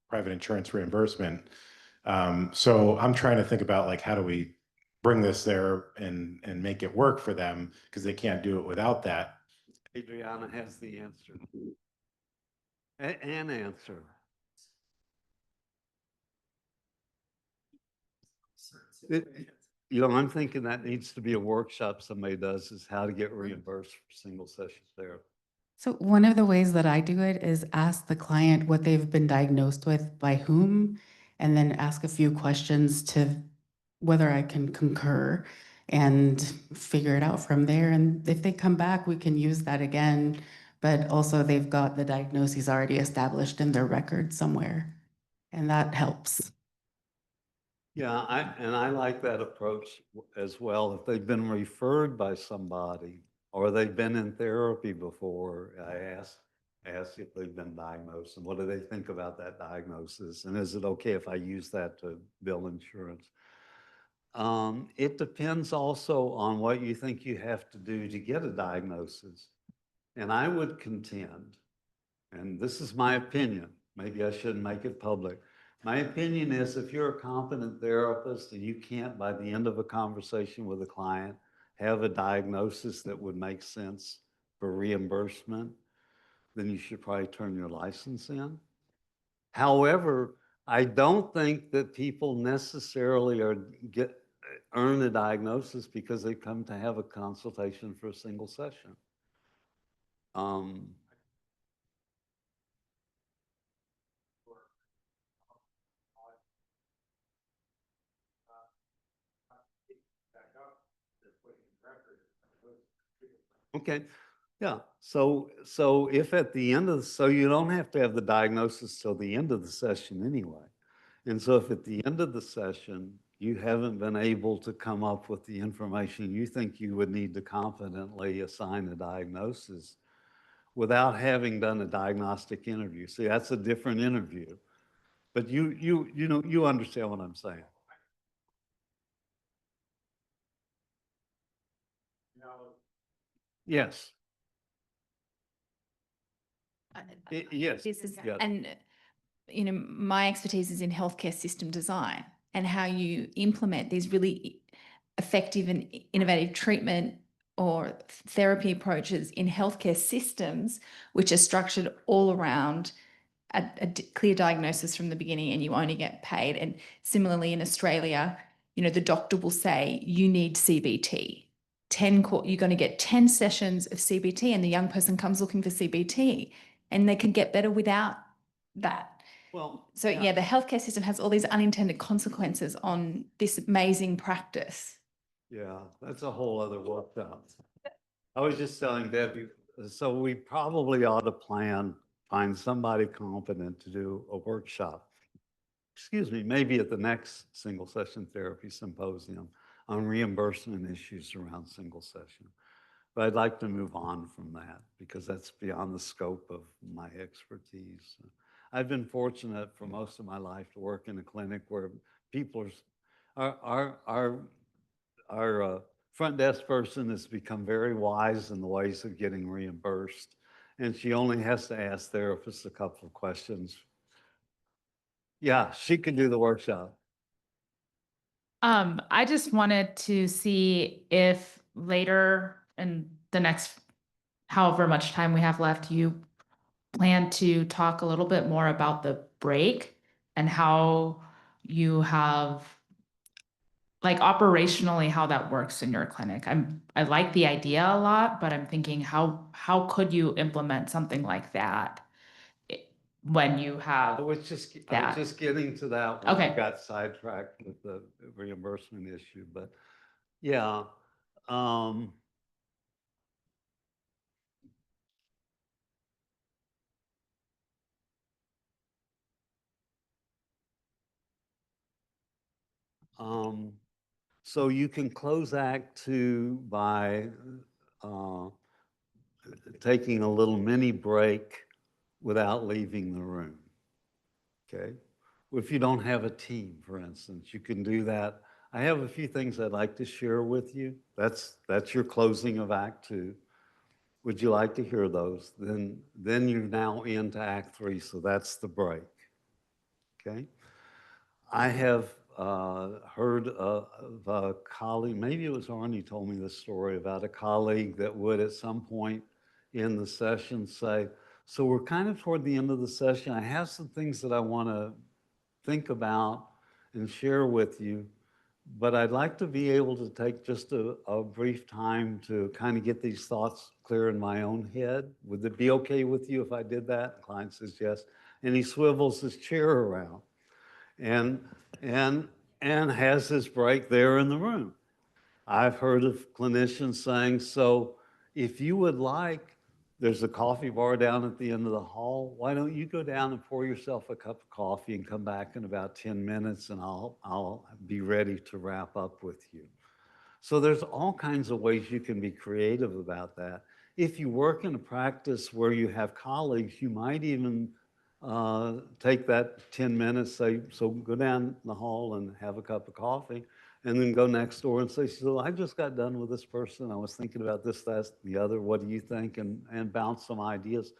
private insurance reimbursement. So I'm trying to think about, like, how do we bring this there and make it work for them, because they can't do it without that.
Adriana has the answer. An answer. I'm thinking that needs to be a workshop somebody does, is how to get reimbursed for single session therapy.
So one of the ways that I do it is ask the client what they've been diagnosed with by whom, and then ask a few questions to whether I can concur and figure it out from there. And if they come back, we can use that again. But also they've got the diagnoses already established in their record somewhere, and that helps.
Yeah, I like that approach as well. If they've been referred by somebody or they've been in therapy before, I ask if they've been diagnosed and what do they think about that diagnosis, and is it okay if I use that to bill insurance? It depends also on what you think you have to do to get a diagnosis. And I would contend, and this is my opinion, maybe I shouldn't make it public. My opinion is, if you're a competent therapist and you can't, by the end of a conversation with a client, have a diagnosis that would make sense for reimbursement, then you should probably turn your license in. However, I don't think that people necessarily earn a diagnosis because they come to have a consultation for a single session. Okay, yeah. So if at the end of so you don't have to have the diagnosis till the end of the session anyway. And so if at the end of the session you haven't been able to come up with the information you think you would need to confidently assign a diagnosis without having done a diagnostic interview. See, that's a different interview. But you understand what I'm saying. Yes. Yes.
This is,
yes.
and my expertise is in healthcare system design and how you implement these really effective and innovative treatment or therapy approaches in healthcare systems, which are structured all around a clear diagnosis from the beginning, and you only get paid. And similarly in Australia, the doctor will say you need CBT. You're going to get 10 sessions of CBT, and the young person comes looking for CBT, and they can get better without that.
Well,
so yeah, the healthcare system has all these unintended consequences on this amazing practice.
Yeah, that's a whole other workshop. I was just telling Debbie, so we probably ought to find somebody competent to do a workshop. Excuse me, maybe at the next single session therapy symposium on reimbursement issues around single session. But I'd like to move on from that because that's beyond the scope of my expertise. I've been fortunate for most of my life to work in a clinic where people our front desk person has become very wise in the ways of getting reimbursed. And she only has to ask therapists a couple of questions. Yeah, she can do the workshop.
I just wanted to see if later in the next however much time we have left, you plan to talk a little bit more about the break and how you have, like, operationally how that works in your clinic. I like the idea a lot, but I'm thinking how could you implement something like that when you have.
I was
that.
just getting to that when I
Okay.
got sidetracked with the reimbursement issue, but yeah. Um, um, so you can close Act Two by uh, taking a little mini break without leaving the room. Okay? If you don't have a team, for instance, you can do that. I have a few things I'd like to share with you. That's your closing of Act Two. Would you like to hear those? Then you're now into Act Three, so that's the break. Okay? I have heard of a colleague, maybe it was Arnie told me this story about a colleague that would at some point in the session say, so we're kind of toward the end of the session. I have some things that I want to think about and share with you, but I'd like to be able to take just a brief time to kind of get these thoughts clear in my own head. Would it be okay with you if I did that? The client says yes. And he swivels his chair around and and and has his break there in the room. I've heard of clinicians saying, so if you would like, there's a coffee bar down at the end of the hall. Why don't you go down and pour yourself a cup of coffee and come back in about 10 minutes and I'll be ready to wrap up with you. So there's all kinds of ways you can be creative about that. If you work in a practice where you have colleagues, you might even take that 10 minutes, say, so go down the hall and have a cup of coffee, and then go next door and say, so I just got done with this person. I was thinking about this, that, the other. What do you think? And bounce some ideas.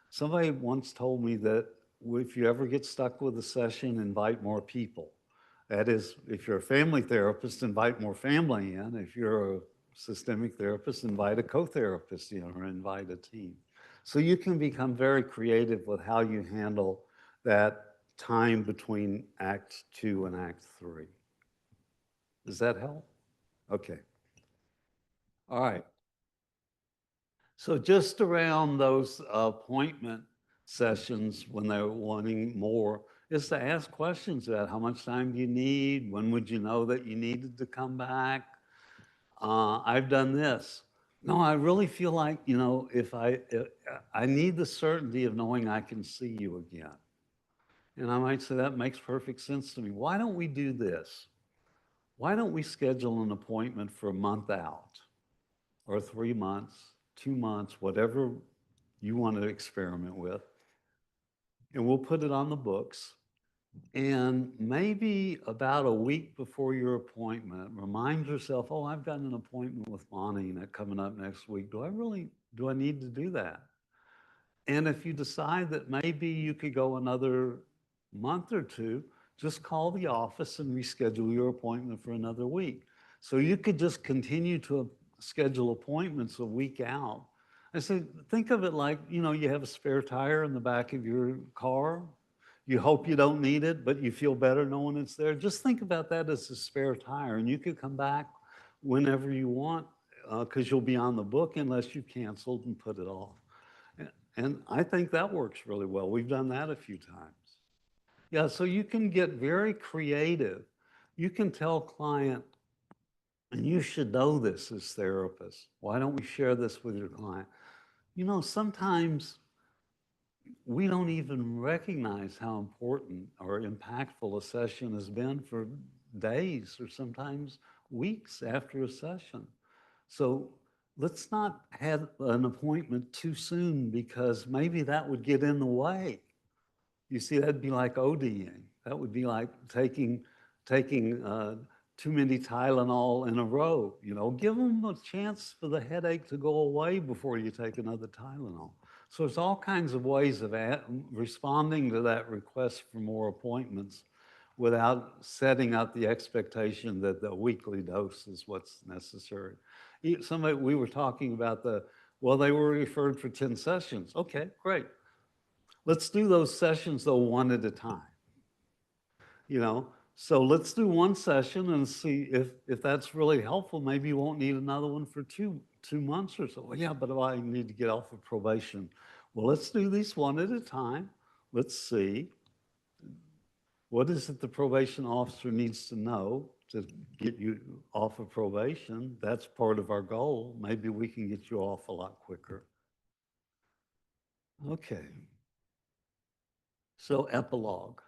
Somebody once told me that if you ever get stuck with a session, invite more people. That is, if you're a family therapist, invite more family in. If you're a systemic therapist, invite a co-therapist in or invite a team. So you can become very creative with how you handle that time between Act Two and Act Three. Does that help? Okay. All right. So just around those appointment sessions when they're wanting more is to ask questions about how much time do you need? When would you know that you needed to come back? I've done this. No, I really feel like, you know, if I need the certainty of knowing I can see you again. And I might say, that makes perfect sense to me. Why don't we do this? Why don't we schedule an appointment for a month out or 3 months, 2 months, whatever you want to experiment with, and we'll put it on the books. And maybe about a week before your appointment, remind yourself, oh, I've got an appointment with Bonnie coming up next week. Do I need to do that? And if you decide that maybe you could go another month or two, just call the office and reschedule your appointment for another week. So you could just continue to schedule appointments a week out. I said, think of it like, you know, you have a spare tire in the back of your car. You hope you don't need it, but you feel better knowing it's there. Just think about that as a spare tire, and you could come back whenever you want because you'll be on the book unless you canceled and put it off. And I think that works really well. We've done that a few times. Yeah, so you can get very creative. You can tell client, and you should know this as therapists. Why don't we share this with your client? You know, sometimes we don't even recognize how important or impactful a session has been for days or sometimes weeks after a session. So let's not have an appointment too soon because maybe that would get in the way. You see, that'd be like ODing. That would be like taking too many Tylenol in a row. You know, give them a chance for the headache to go away before you take another Tylenol. So there's all kinds of ways of responding to that request for more appointments without setting up the expectation that the weekly dose is what's necessary. We were talking about well, they were referred for 10 sessions. Okay, great. Let's do those sessions though one at a time. You know, so let's do one session and see if that's really helpful. Maybe you won't need another one for two months or so. Well, yeah, but I need to get off of probation. Well, let's do these one at a time. let's see. What is it the probation officer needs to know to get you off of probation? That's part of our goal. Maybe we can get you off a lot quicker. Okay. So epilogue.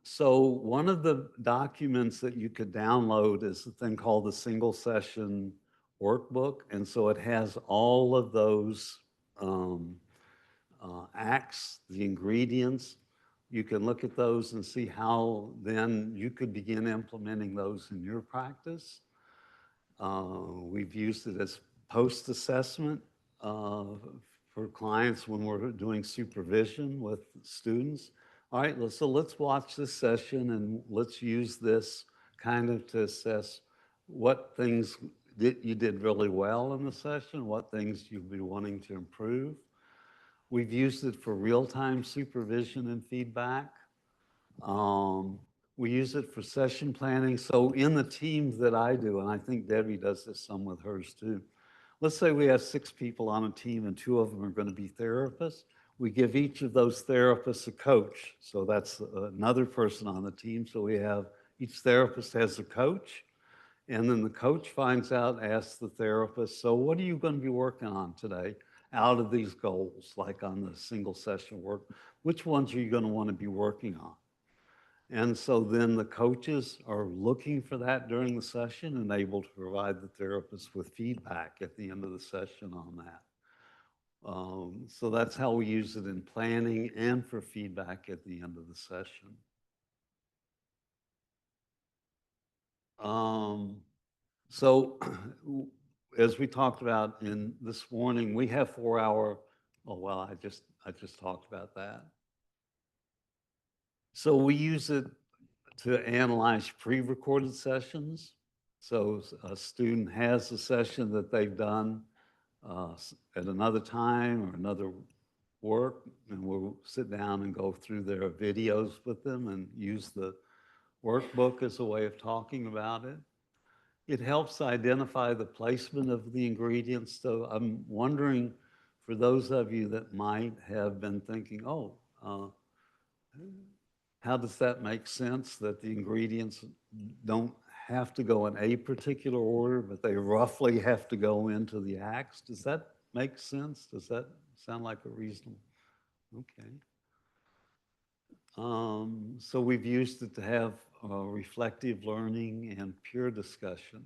So one of the documents that you could download is a thing called the single session workbook. And so it has all of those acts, the ingredients. You can look at those and see how then you could begin implementing those in your practice. We've used it as post-assessment for clients when we're doing supervision with students. All right, so let's watch this session and let's use this kind of to assess what things that you did really well in the session, what things you'd be wanting to improve. We've used it for real-time supervision and feedback. We use it for session planning. So in the teams that I do, and I think Debbie does this some with hers too, let's say we have 6 people on a team and 2 of them are going to be therapists. We give each of those therapists a coach. So that's another person on the team. So we have, each therapist has a coach. And then the coach finds out, asks the therapist, so what are you going to be working on today out of these goals, like on the single session work? Which ones are you going to want to be working on? And so then the coaches are looking for that during the session and able to provide the therapist with feedback at the end of the session on that. So that's how we use it in planning and for feedback at the end of the session. So as we talked about in this morning, we have 4-hour, oh, well, I just talked about that. So we use it to analyze pre-recorded sessions. So a student has a session that they've done at another time or another work, and we'll sit down and go through their videos with them and use the workbook as a way of talking about it. It helps identify the placement of the ingredients. So I'm wondering, for those of you that might have been thinking, oh, how does that make sense that the ingredients don't have to go in a particular order, but they roughly have to go into the acts? Does that make sense? Does that sound like a reasonable? Okay. So we've used it to have reflective learning and peer discussion.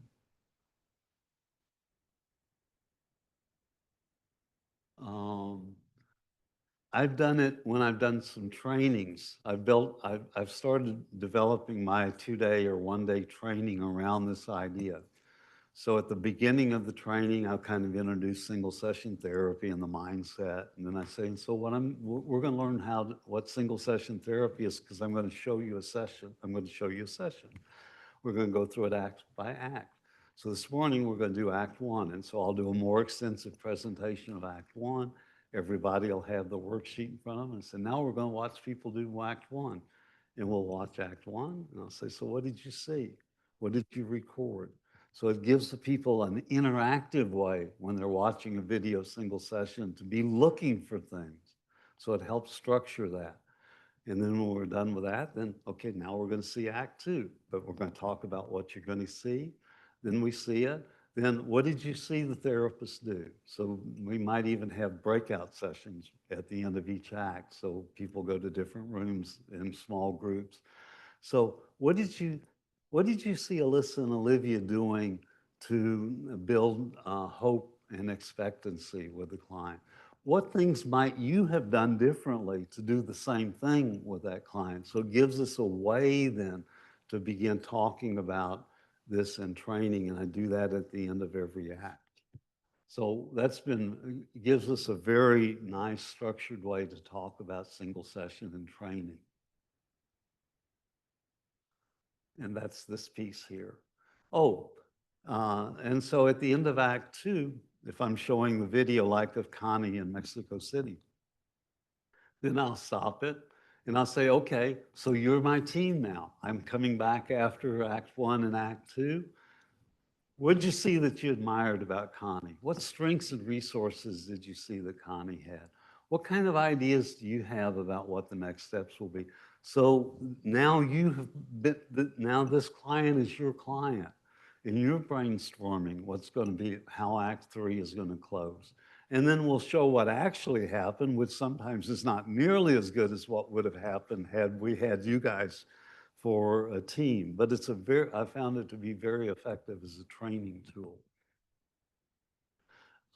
I've done it when I've done some trainings. I've started developing my 2-day or 1-day training around this idea. So at the beginning of the training, I'll kind of introduce single session therapy and the mindset. And then I say, so we're going to learn what single session therapy is, because I'm going to show you a session. I'm going to show you a session. We're going to go through it act by act. So this morning, we're going to do Act 1. And so I'll do a more extensive presentation of Act 1. Everybody will have the worksheet in front of them and say, now we're going to watch people do Act 1. And we'll watch Act 1. And I'll say, so what did you see? What did you record? So it gives the people an interactive way when they're watching a video single session to be looking for things. So it helps structure that. And then when we're done with that, then, okay, now we're going to see Act 2, but we're going to talk about what you're going to see. Then we see it. Then what did you see the therapist do? So we might even have breakout sessions at the end of each act. So people go to different rooms in small groups. So what did you see Alyssa and Olivia doing to build hope and expectancy with the client? What things might you have done differently to do the same thing with that client? So it gives us a way then to begin talking about this in training, and I do that at the end of every act. So gives us a very nice structured way to talk about single session and training. And that's this piece here. Oh, and so at the end of Act 2, if I'm showing the video like of Connie in Mexico City, then I'll stop it and I'll say, okay, so you're my team now. I'm coming back after Act 1 and Act 2. What did you see that you admired about Connie? What strengths and resources did you see that Connie had? What kind of ideas do you have about what the next steps will be? So now you have now this client is your client, and you're brainstorming what's going to be, how Act 3 is going to close. And then we'll show what actually happened, which sometimes is not nearly as good as what would have happened had we had you guys for a team. But it's I found it to be very effective as a training tool.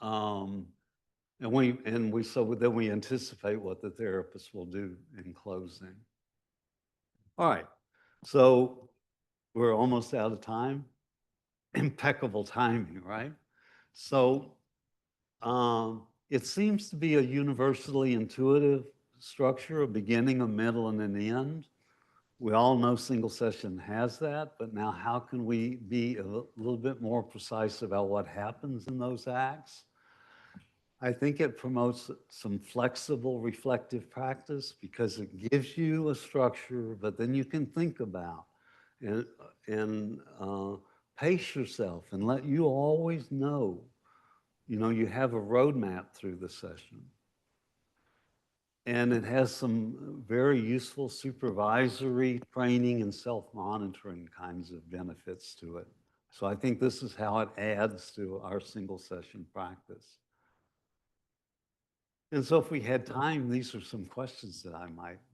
So then we anticipate what the therapist will do in closing. All right, so we're almost out of time. Impeccable timing, right? So it seems to be a universally intuitive structure, a beginning, a middle, and an end. We all know single session has that, but now how can we be a little bit more precise about what happens in those acts? I think it promotes some flexible reflective practice because it gives you a structure, but then you can think about and pace yourself and let you always know, you have a roadmap through the session. And it has some very useful supervisory training and self-monitoring kinds of benefits to it. So I think this is how it adds to our single session practice. And so if we had time, these are some questions that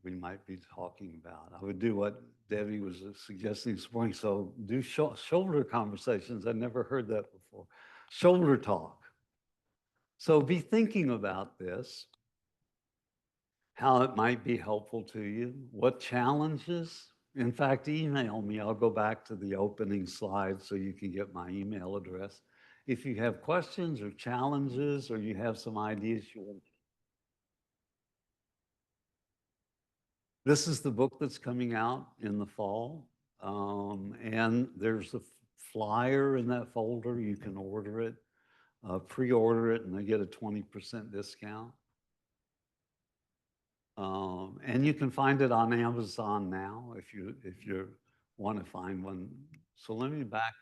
we might be talking about. I would do what Debbie was suggesting this morning. So do shoulder conversations. I've never heard that before. Shoulder talk. So be thinking about this, how it might be helpful to you, what challenges. In fact, email me. I'll go back to the opening slide so you can get my email address. If you have questions or challenges or you have some ideas you want. This is the book that's coming out in the fall. And there's a flyer in that folder. You can order it, pre-order it, and they get a 20% discount. And you can find it on Amazon now if you want to find one. So let me back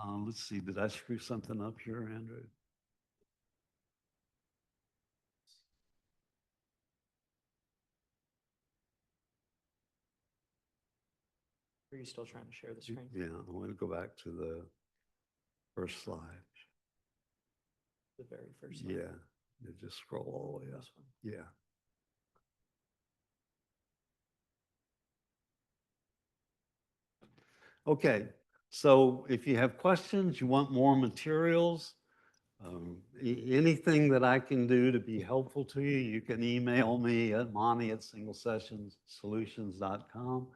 up. Let's see, did I screw something up here, Andrew?
Are you still trying to share the screen?
Yeah, I want to go back to the first slide.
The very first slide.
Yeah, you just scroll all the way up. Yeah. Okay, so if you have questions, you want more materials, anything that I can do to be helpful to you, you can email me at monty@singlesessionssolutions.com.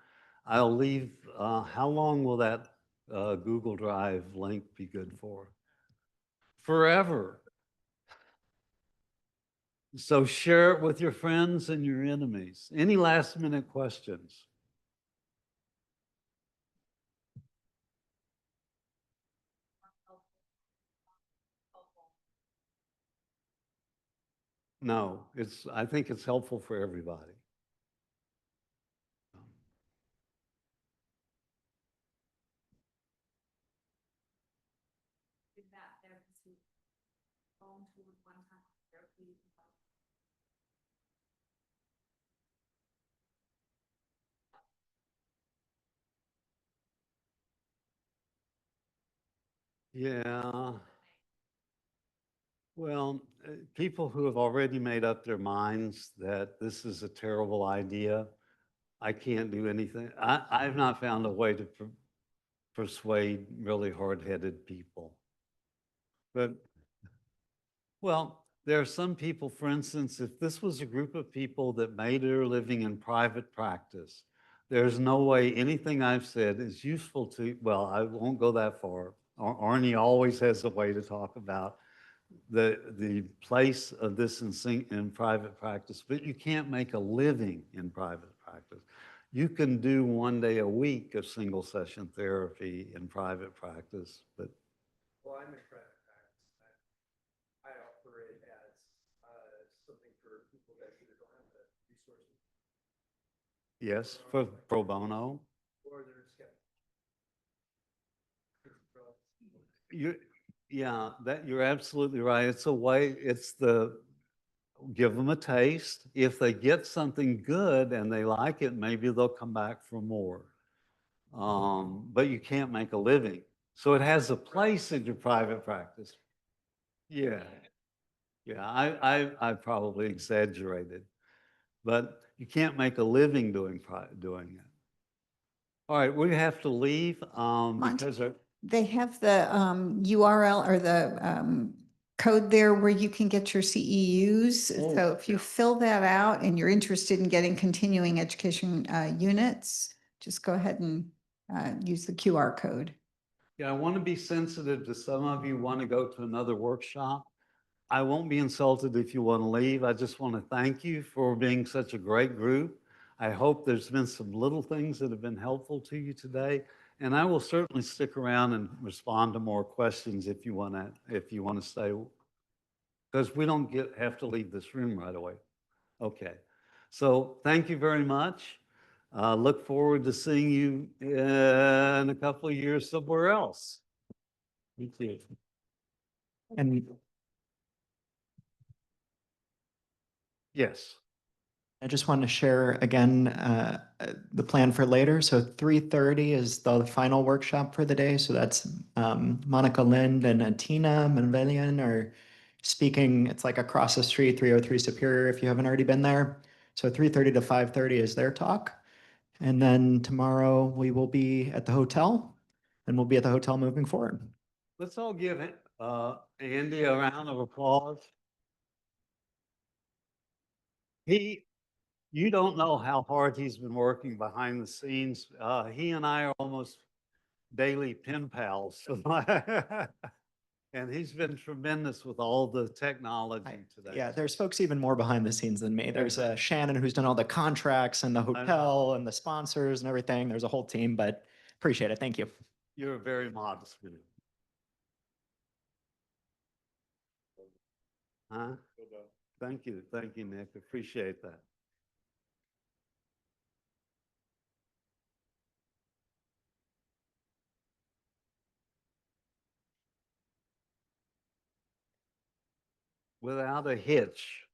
I'll leave, how long will that Google Drive link be good for? Forever. So share it with your friends and your enemies. Any last minute questions? No, I think it's helpful for everybody. Yeah. Well, people who have already made up their minds that this is a terrible idea, I can't do anything. I've not found a way to persuade really hard-headed people. But, well, there are some people, for instance, if this was a group of people that made their living in private practice, there's no way anything I've said is useful to, well, I won't go that far. Arnie always has a way to talk about the place of this in private practice, but you can't make a living in private practice. You can do 1 day a week of single session therapy in private practice, but.
Well, I'm in private practice. I offer it as something for people that either don't have the resources.
Yes, for pro bono.
Or they're skeptical.
You, Yeah, that you're absolutely right. It's a way, it's the, give them a taste. If they get something good and they like it, maybe they'll come back for more. But you can't make a living. So it has a place in your private practice. Yeah. Yeah, I probably exaggerated, but you can't make a living doing it. All right, we have to leave, because
They have the URL or the code there where you can get your CEUs.
Oh,
So if you
yeah.
fill that out and you're interested in getting continuing education units, just go ahead and use the QR code.
Yeah, I want to be sensitive to some of you want to go to another workshop. I won't be insulted if you want to leave. I just want to thank you for being such a great group. I hope there's been some little things that have been helpful to you today. And I will certainly stick around and respond to more questions if you want to stay, because we don't have to leave this room right away. Okay. So thank you very much. Look forward to seeing you in a couple of years somewhere else. Me too.
And
Yes.
I just want to share again the plan for later. So 3:30 is the final workshop for the day. So that's Monica Lind and Atina Manvelian are speaking. It's like across the street, 303 Superior, if you haven't already been there. So 3:30 to 5:30 is their talk. And then tomorrow we will be at the hotel, and we'll be at the hotel moving forward.
Let's all give Andy a round of applause. You don't know how hard he's been working behind the scenes. He and I are almost daily pen pals. And he's been tremendous with all the technology today.
Yeah, there's folks even more behind the scenes than me. There's Shannon who's done all the contracts and the hotel and the sponsors and everything. There's a whole team, but appreciate it. Thank you.
You're a very modest man. Huh? Thank you, Nick. Appreciate that. Without a hitch.